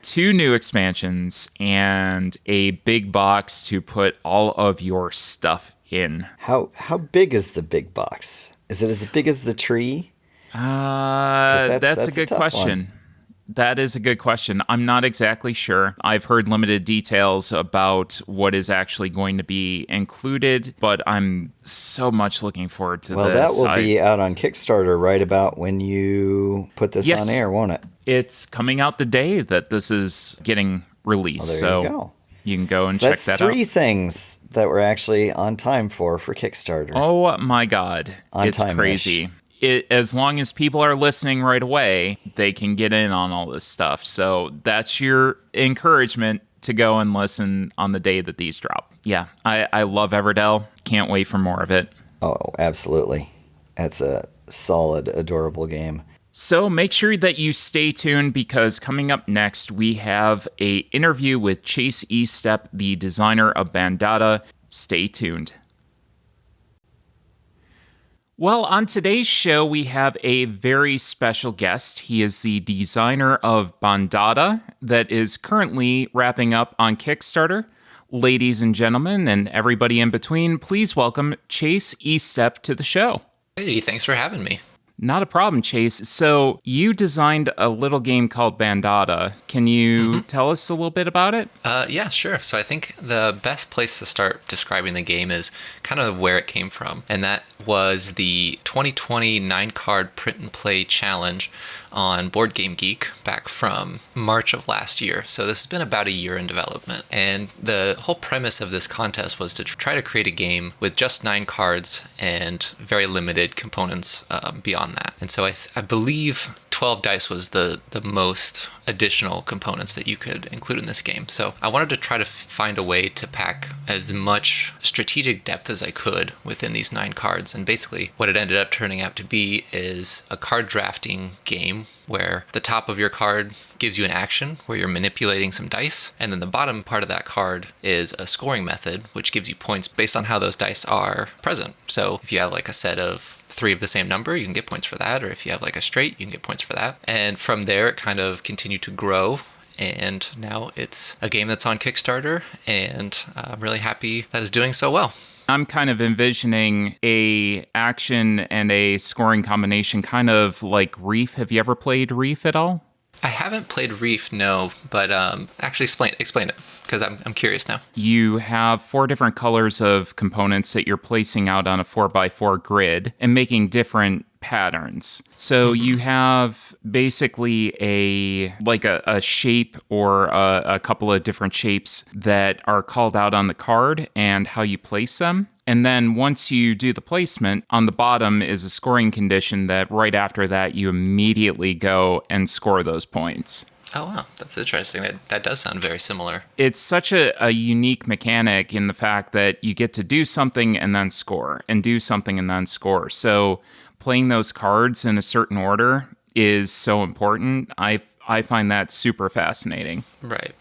2 new expansions and a big box to put all of your stuff in. How big is the big box? Is it as big as the tree? That's a good question. One. That is a good question. I'm not exactly sure. I've heard limited details about what is actually going to be included, but I'm so much looking forward to this. Well, that will be out on Kickstarter right about when you put this on air, won't it? It's coming out the day that this is getting released. Well, there you go. You can go and check that out. That's 3 things that we're actually on time for Kickstarter. Oh my God. It's crazy. As long as people are listening right away, they can get in on all this stuff. So that's your encouragement to go and listen on the day that these drop. Yeah, I love Everdell. Can't wait for more of it. Oh, absolutely. That's a solid, adorable game. So make sure that you stay tuned because coming up next, we have an interview with Chase Estep, the designer of Bandata. Stay tuned. Well, on today's show, we have a very special guest. He is the designer of Bandata that is currently wrapping up on Kickstarter. Ladies and gentlemen, and everybody in between, please welcome Chase Estep to the show. Hey, thanks for having me. Not a problem, Chase. So you designed a little game called Bandata. Can you tell us a little bit about it? Yeah, sure. So I think the best place to start describing the game is kind of where it came from. And that was the 2020 9-card print and play challenge on Board Game Geek back from March of last year. So this has been about a year in development. And the whole premise of this contest was to try to create a game with just 9 cards and very limited components beyond beyond that. And so I believe 12 dice was the most additional components that you could include in this game. So I wanted to try to find a way to pack as much strategic depth as I could within these 9 cards. And basically what it ended up turning out to be is a card drafting game where the top of your card gives you an action where you're manipulating some dice, and then the bottom part of that card is a scoring method which gives you points based on how those dice are present. So if you have like a set of 3 of the same number, you can get points for that, or if you have like a straight, you can get points for that. And from there, it kind of continued to grow, and now it's a game that's on Kickstarter, and I'm really happy that it's doing so well. I'm kind of envisioning a action and a scoring combination, kind of like Reef. Have you ever played Reef at all? I haven't played Reef, no, but actually explain it, because I'm curious now. You have 4 different colors of components that you're placing out on a 4x4 grid and making different patterns. So you have basically a shape or a couple of different shapes that are called out on the card and how you place them. And then once you do the placement, on the bottom is a scoring condition that right after that you immediately go and score those points. Oh, wow. That's interesting. That does sound very similar. It's such a unique mechanic in the fact that you get to do something and then score, and do something and then score. So playing those cards in a certain order is so important. I find that super fascinating. Right.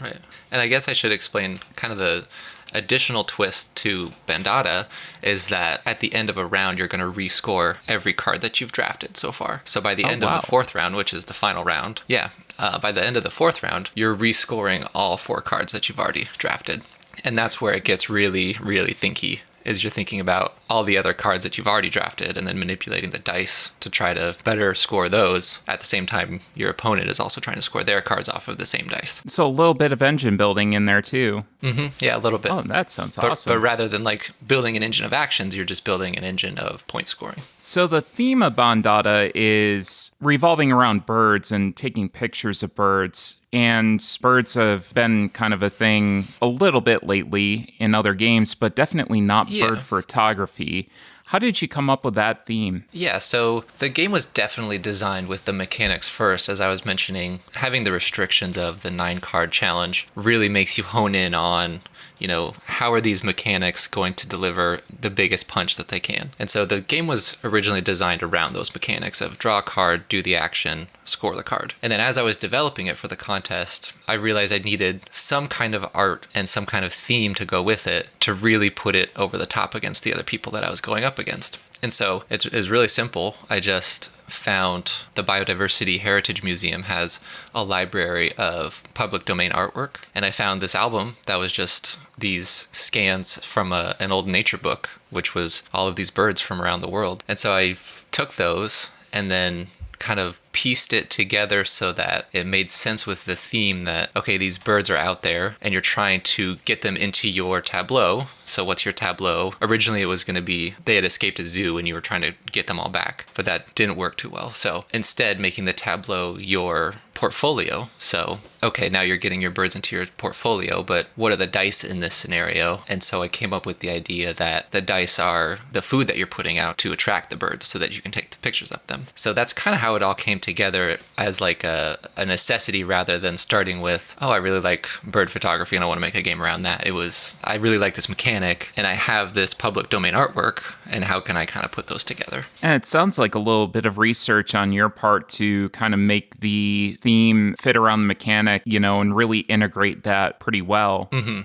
And I guess I should explain kind of the additional twist to Bandata is that at the end of a round, you're going to rescore every card that you've drafted so far. So by the end of the 4th round, which is the final round, by the end of the 4th round, you're rescoring all 4 cards that you've already drafted. And that's where it gets really, really thinky, is you're thinking about all the other cards that you've already drafted and then manipulating the dice to try to better score those. At the same time, your opponent is also trying to score their cards off of the same dice. So a little bit of engine building in there too. Yeah, a little bit. Oh, that sounds awesome. But rather than like building an engine of actions, you're just building an engine of point scoring. So the theme of Bandata is revolving around birds and taking pictures of birds. And birds have been kind of a thing a little bit lately in other games, but definitely not bird photography. How did you come up with that theme? Yeah, so the game was definitely designed with the mechanics first. As I was mentioning, having the restrictions of the 9-card challenge really makes you hone in on, how are these mechanics going to deliver the biggest punch that they can? And so the game was originally designed around those mechanics of draw a card, do the action, score the card. And then as I was developing it for the contest, I realized I needed some kind of art and some kind of theme to go with it to really put it over the top against the other people that I was going up against. And so it's really simple. I just found the Biodiversity Heritage Museum has a library of public domain artwork. And I found this album that was just these scans from an old nature book, which was all of these birds from around the world. And so I took those and then kind of pieced it together so that it made sense with the theme that, okay, these birds are out there and you're trying to get them into your tableau. So what's your tableau? Originally, it was going to be they had escaped a zoo and you were trying to get them all back, but that didn't work too well. So instead, making the tableau your portfolio. So, okay, now you're getting your birds into your portfolio, but what are the dice in this scenario? And so I came up with the idea that the dice are the food that you're putting out to attract the birds so that you can take the pictures of them. So that's kind of how it all came together as like a necessity rather than starting with, oh, I really like bird photography and I want to make a game around that. It was, I really like this mechanic and I have this public domain artwork, and how can I kind of put those together? And it sounds like a little bit of research on your part to kind of make the theme fit around the mechanic, and really integrate that pretty well. Mm-hmm.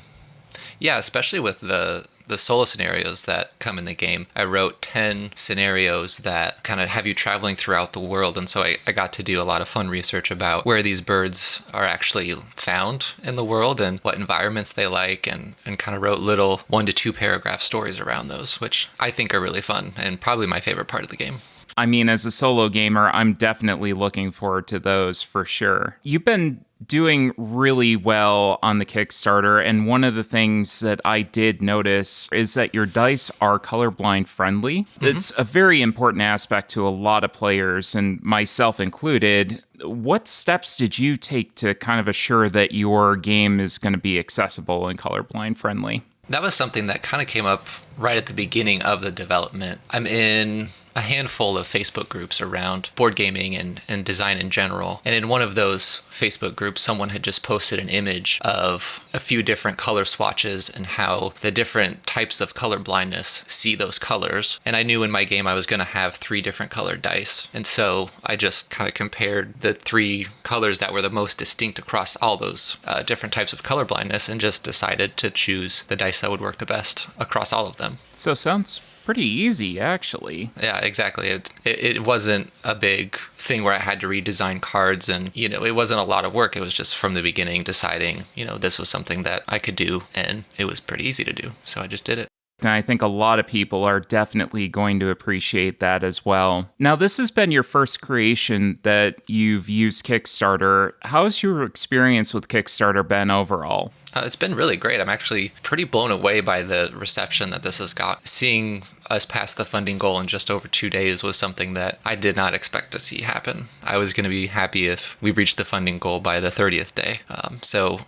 Yeah, especially with the solo scenarios that come in the game. I wrote 10 scenarios that kind of have you traveling throughout the world. And so I got to do a lot of fun research about where these birds are actually found in the world and what environments they like, and kind of wrote little 1 to 2 paragraph stories around those, which I think are really fun and probably my favorite part of the game. I mean, as a solo gamer, I'm definitely looking forward to those for sure. You've been doing really well on the Kickstarter, and one of the things that I did notice is that your dice are colorblind friendly. Mm-hmm. It's a very important aspect to a lot of players, and myself included. What steps did you take to kind of assure that your game is going to be accessible and colorblind friendly? That was something that kind of came up right at the beginning of the development. I'm in a handful of Facebook groups around board gaming and design in general. And in one of those Facebook groups, someone had just posted an image of a few different color swatches and how the different types of color blindness see those colors. And I knew in my game I was going to have 3 different colored dice. And so I just kind of compared the 3 colors that were the most distinct across all those different types of color blindness and just decided to choose the dice that would work the best across all of them. So sounds pretty easy, actually. Yeah, exactly. It wasn't a big thing where I had to redesign cards and, it wasn't a lot of work. It was just from the beginning deciding, this was something that I could do and it was pretty easy to do. So I just did it. And I think a lot of people are definitely going to appreciate that as well. Now, this has been your first creation that you've used Kickstarter. How's your experience with Kickstarter been overall? It's been really great. I'm actually pretty blown away by the reception that this has got. Seeing us pass the funding goal in just over 2 days was something that I did not expect to see happen. I was going to be happy if we reached the funding goal by the 30th day. So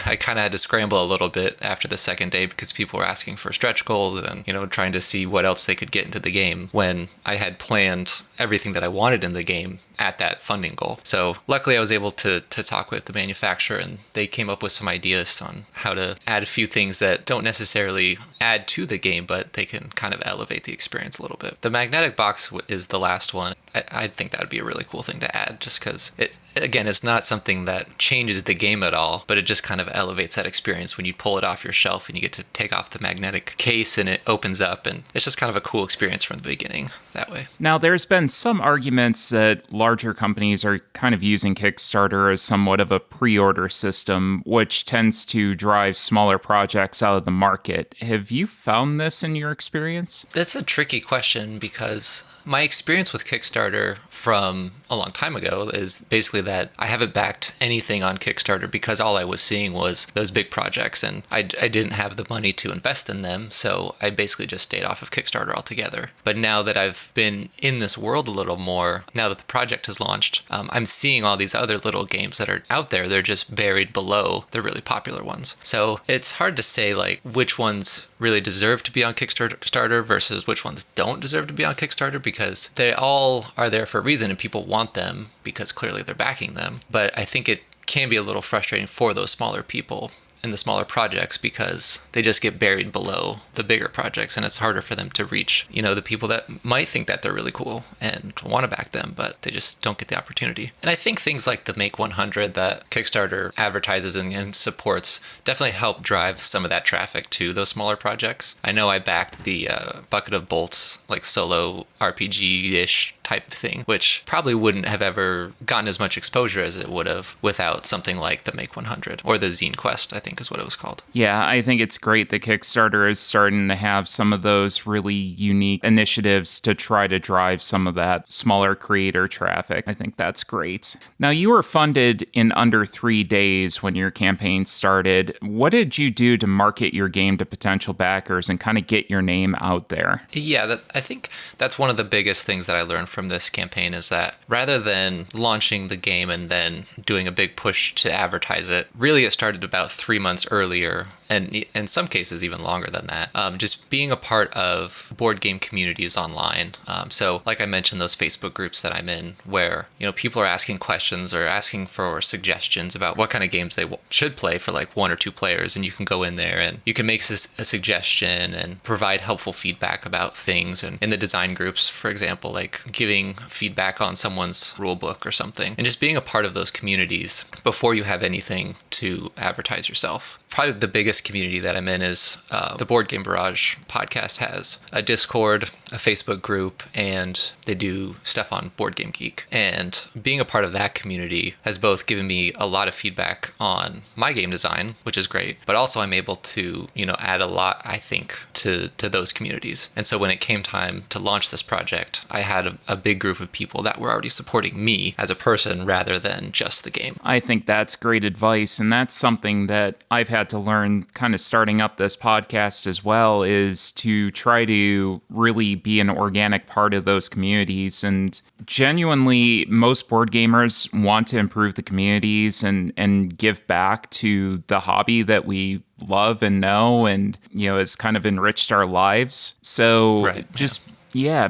I kind of had to scramble a little bit after the second day because people were asking for stretch goals and, trying to see what else they could get into the game when I had planned everything that I wanted in the game at that funding goal. So luckily I was able to talk with the manufacturer and they came up with some ideas on how to add a few things that don't necessarily add to the game, but they can kind of elevate the experience a little bit. The magnetic box is the last one. I think that would be a really cool thing to add just because it's not something that changes the game at all, but it just kind of elevates that experience when you pull it off your shelf and you get to take off the magnetic case and it opens up, and it's just kind of a cool experience from the beginning that way. Now, there's been some arguments that larger companies are kind of using Kickstarter as somewhat of a pre-order system, which tends to drive smaller projects out of the market. Have you found this in your experience? That's a tricky question because my experience with Kickstarter from a long time ago is basically that I haven't backed anything on Kickstarter because all I was seeing was those big projects and I didn't have the money to invest in them. So I basically just stayed off of Kickstarter altogether. But now that I've been in this world a little more, now that the project has launched, I'm seeing all these other little games that are out there. They're just buried below the really popular ones. So it's hard to say like which ones really deserve to be on Kickstarter versus which ones don't deserve to be on Kickstarter, because they all are there for a reason and people want them because clearly they're backing them. But I think it can be a little frustrating for those smaller people in the smaller projects because they just get buried below the bigger projects and it's harder for them to reach, the people that might think that they're really cool and want to back them, but they just don't get the opportunity. And I think things like the Make 100 that Kickstarter advertises and supports definitely help drive some of that traffic to those smaller projects. I know I backed the Bucket of Bolts, like solo RPG-ish type thing, which probably wouldn't have ever gotten as much exposure as it would have without something like the Make 100 or the Zine Quest, I think is what it was called. Yeah, I think it's great that Kickstarter is starting to have some of those really unique initiatives to try to drive some of that smaller creator traffic. I think that's great. Now, you were funded in under 3 days when your campaign started. What did you do to market your game to potential backers and kind of get your name out there? Yeah, I think that's one of the biggest things that I learned from this campaign is that rather than launching the game and then doing a big push to advertise it, really it started about 3 months earlier, and in some cases even longer than that, just being a part of board game communities online. So like I mentioned, those Facebook groups that I'm in where, people are asking questions or asking for suggestions about what kind of games they should play for like 1 or 2 players, and you can go in there and you can make a suggestion and provide helpful feedback about things. And in the design groups, for example, like giving feedback on someone's rule book or something, and just being a part of those communities before you have anything to advertise yourself. Probably the biggest community that I'm in is the Board Game Barrage podcast has a Discord, a Facebook group, and they do stuff on Board Game Geek. And being a part of that community has both given me a lot of feedback on my game design, which is great, but also I'm able to, add a lot, I think, to those communities. And so when it came time to launch this project, I had a big group of people that were already supporting me as a person rather than just the game. I think that's great advice, and that's something that I've had had to learn kind of starting up this podcast as well is to try to really be an organic part of those communities. And genuinely, most board gamers want to improve the communities and give back to the hobby that we love and know, and, has kind of enriched our lives. So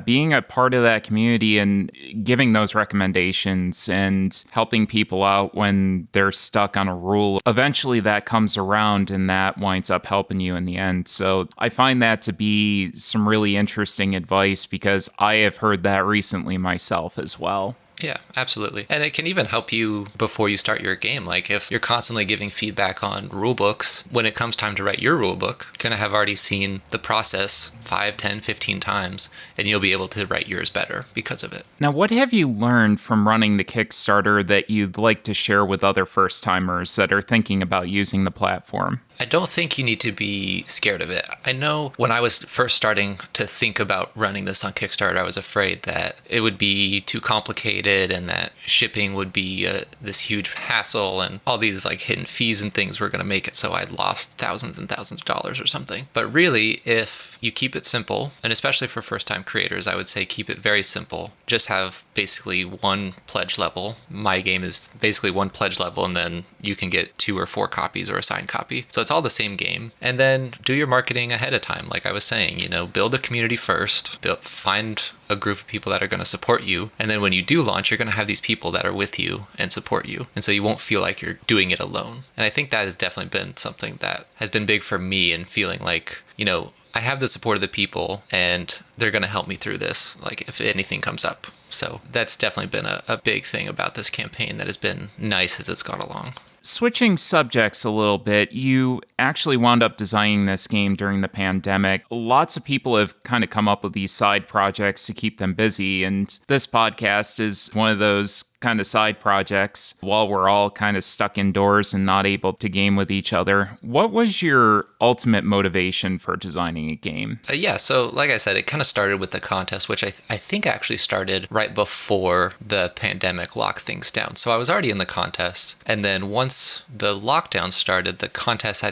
being a part of that community and giving those recommendations and helping people out when they're stuck on a rule, eventually that comes around and that winds up helping you in the end. So I find that to be some really interesting advice because I have heard that recently myself as well. Yeah, absolutely. And it can even help you before you start your game. Like if you're constantly giving feedback on rule books, when it comes time to write your rule book, you're going to have already seen the process 5, 10, 15 times, and you'll be able to write yours better because of it. Now, what have you learned from running the Kickstarter that you'd like to share with other first-timers that are thinking about using the platform? I don't think you need to be scared of it. I know when I was first starting to think about running this on Kickstarter, I was afraid that it would be too complicated and that shipping would be this huge hassle and all these like hidden fees and things were going to make it so I'd lost thousands and thousands of dollars or something. But really, if you keep it simple, and especially for first-time creators, I would say keep it very simple. Just have basically one pledge level. My game is basically one pledge level, and then you can get 2 or 4 copies or a signed copy. So it's all the same game. And then do your marketing ahead of time. Like I was saying, build a community first, find a group of people that are going to support you. And then when you do launch, you're going to have these people that are with you and support you. And so you won't feel like you're doing it alone. And I think that has definitely been something that has been big for me and feeling like, I have the support of the people and they're going to help me through this, like if anything comes up. So that's definitely been a big thing about this campaign that has been nice as it's gone along. Switching subjects a little bit, you actually wound up designing this game during the pandemic. Lots of people have kind of come up with these side projects to keep them busy, and this podcast is one of those kind of side projects while we're all kind of stuck indoors and not able to game with each other. What was your ultimate motivation for designing a game? So like I said, it kind of started with the contest, which I think actually started right before the pandemic locked things down. So I was already in the contest, and then once the lockdown started, the contest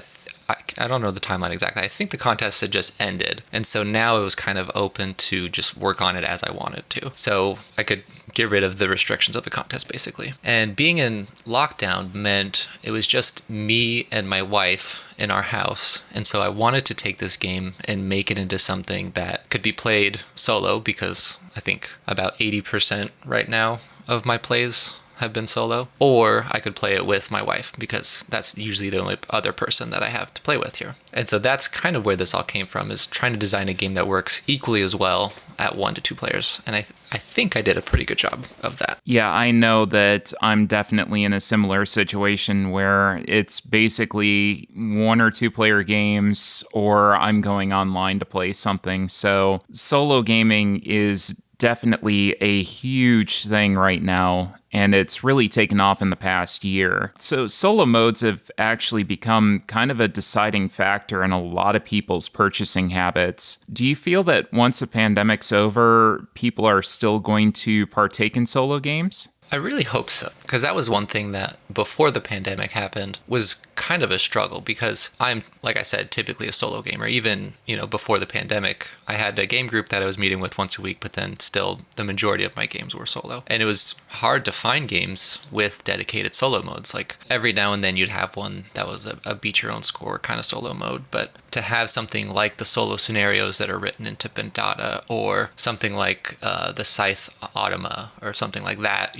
I don't know the timeline exactly. I think the contest had just ended. And so now it was kind of open to just work on it as I wanted to. So I could get rid of the restrictions of the contest, basically. And being in lockdown meant it was just me and my wife in our house. And so I wanted to take this game and make it into something that could be played solo, because I think about 80% right now of my plays have been solo, or I could play it with my wife because that's usually the only other person that I have to play with here. And so that's kind of where this all came from, is trying to design a game that works equally as well at 1 to 2 players. And I think I did a pretty good job of that. Yeah, I know that I'm definitely in a similar situation where it's basically 1 or 2 player games, or I'm going online to play something. So solo gaming is definitely a huge thing right now, and it's really taken off in the past year. So solo modes have actually become kind of a deciding factor in a lot of people's purchasing habits. Do you feel that once the pandemic's over, people are still going to partake in solo games? I really hope so, because that was one thing that before the pandemic happened was kind of a struggle, because I'm, like I said, typically a solo gamer. Even, before the pandemic, I had a game group that I was meeting with once a week, but then still the majority of my games were solo. And it was hard to find games with dedicated solo modes. Like every now and then you'd have one that was a beat your own score kind of solo mode, but to have something like the solo scenarios that are written into Pendata, or something like the Scythe Automa or something like that,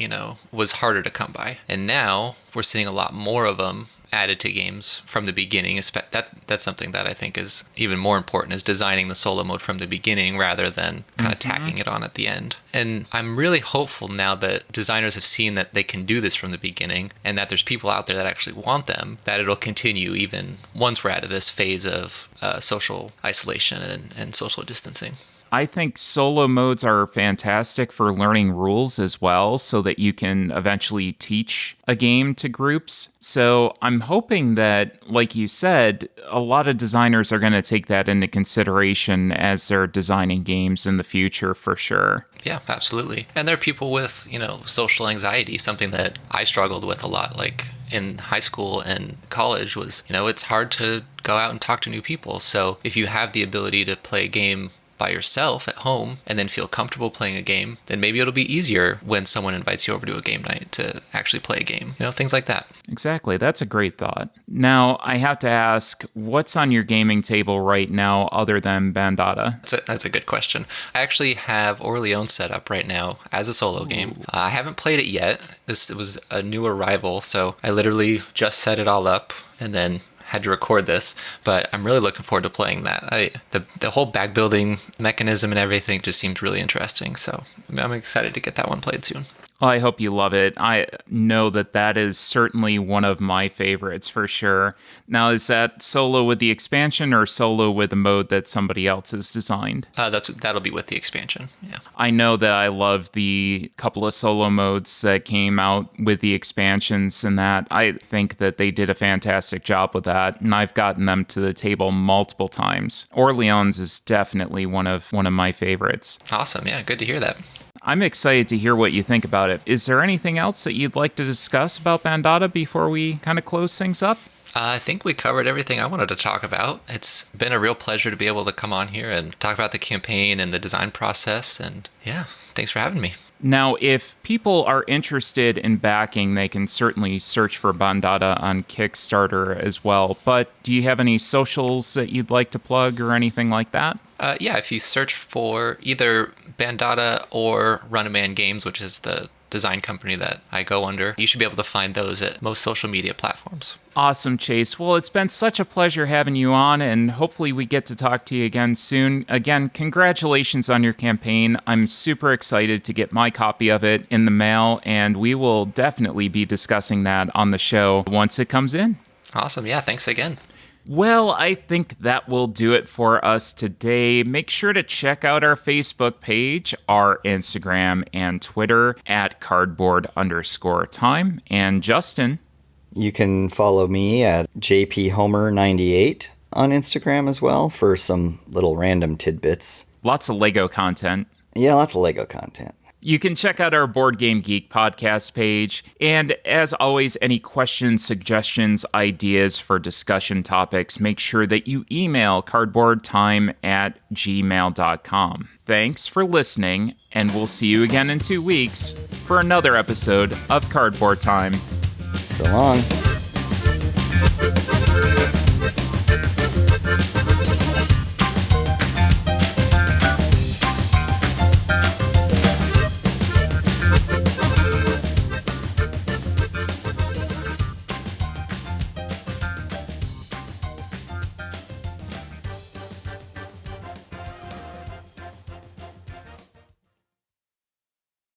was harder to come by. And now we're seeing a lot more of them added to games from the beginning. That's something that I think is even more important, is designing the solo mode from the beginning rather than kind of tacking it on at the end. And I'm really hopeful now that designers have seen that they can do this from the beginning, and that there's people out there that actually want them, that it'll continue even once we're out of this phase of social isolation and social distancing. I think solo modes are fantastic for learning rules as well, so that you can eventually teach a game to groups. So I'm hoping that, like you said, a lot of designers are going to take that into consideration as they're designing games in the future, for sure. Yeah, absolutely. And there are people with, social anxiety, something that I struggled with a lot. Like, in high school and college was, it's hard to go out and talk to new people. So if you have the ability to play a game by yourself at home and then feel comfortable playing a game, then maybe it'll be easier when someone invites you over to a game night to actually play a game. Things like that. Exactly. That's a great thought. Now, I have to ask, what's on your gaming table right now other than Bandata? That's a good question. I actually have Orleans set up right now as a solo game. I haven't played it yet. This was a new arrival, so I literally just set it all up and then had to record this, but I'm really looking forward to playing that. The whole bag building mechanism and everything just seems really interesting, so I'm excited to get that one played soon. Well, I hope you love it. I know that is certainly one of my favorites for sure. Now, is that solo with the expansion or solo with a mode that somebody else has designed? That'll be with the expansion, yeah. I know that I love the couple of solo modes that came out with the expansions and that. I think that they did a fantastic job with that, and I've gotten them to the table multiple times. Orleans is definitely one of my favorites. Awesome, yeah, good to hear that. I'm excited to hear what you think about it. Is there anything else that you'd like to discuss about Bandata before we kind of close things up? I think we covered everything I wanted to talk about. It's been a real pleasure to be able to come on here and talk about the campaign and the design process. And yeah, thanks for having me. Now, if people are interested in backing, they can certainly search for Bandata on Kickstarter as well. But do you have any socials that you'd like to plug or anything like that? Yeah, if you search for either Bandata or Run a Man Games, which is the design company that I go under, you should be able to find those at most social media platforms. Awesome, Chase. Well, it's been such a pleasure having you on, and hopefully we get to talk to you again soon. Again, congratulations on your campaign. I'm super excited to get my copy of it in the mail, and we will definitely be discussing that on the show once it comes in. Awesome. Yeah, thanks again. Well, I think that will do it for us today. Make sure to check out our Facebook page, our Instagram and Twitter at cardboard_time. And Justin? You can follow me at jphomer98 on Instagram as well for some little random tidbits. Lots of Lego content. Yeah, lots of Lego content. You can check out our Board Game Geek podcast page. And as always, any questions, suggestions, ideas for discussion topics, make sure that you email cardboardtime@gmail.com. Thanks for listening, and we'll see you again in 2 weeks for another episode of Cardboard Time. So long.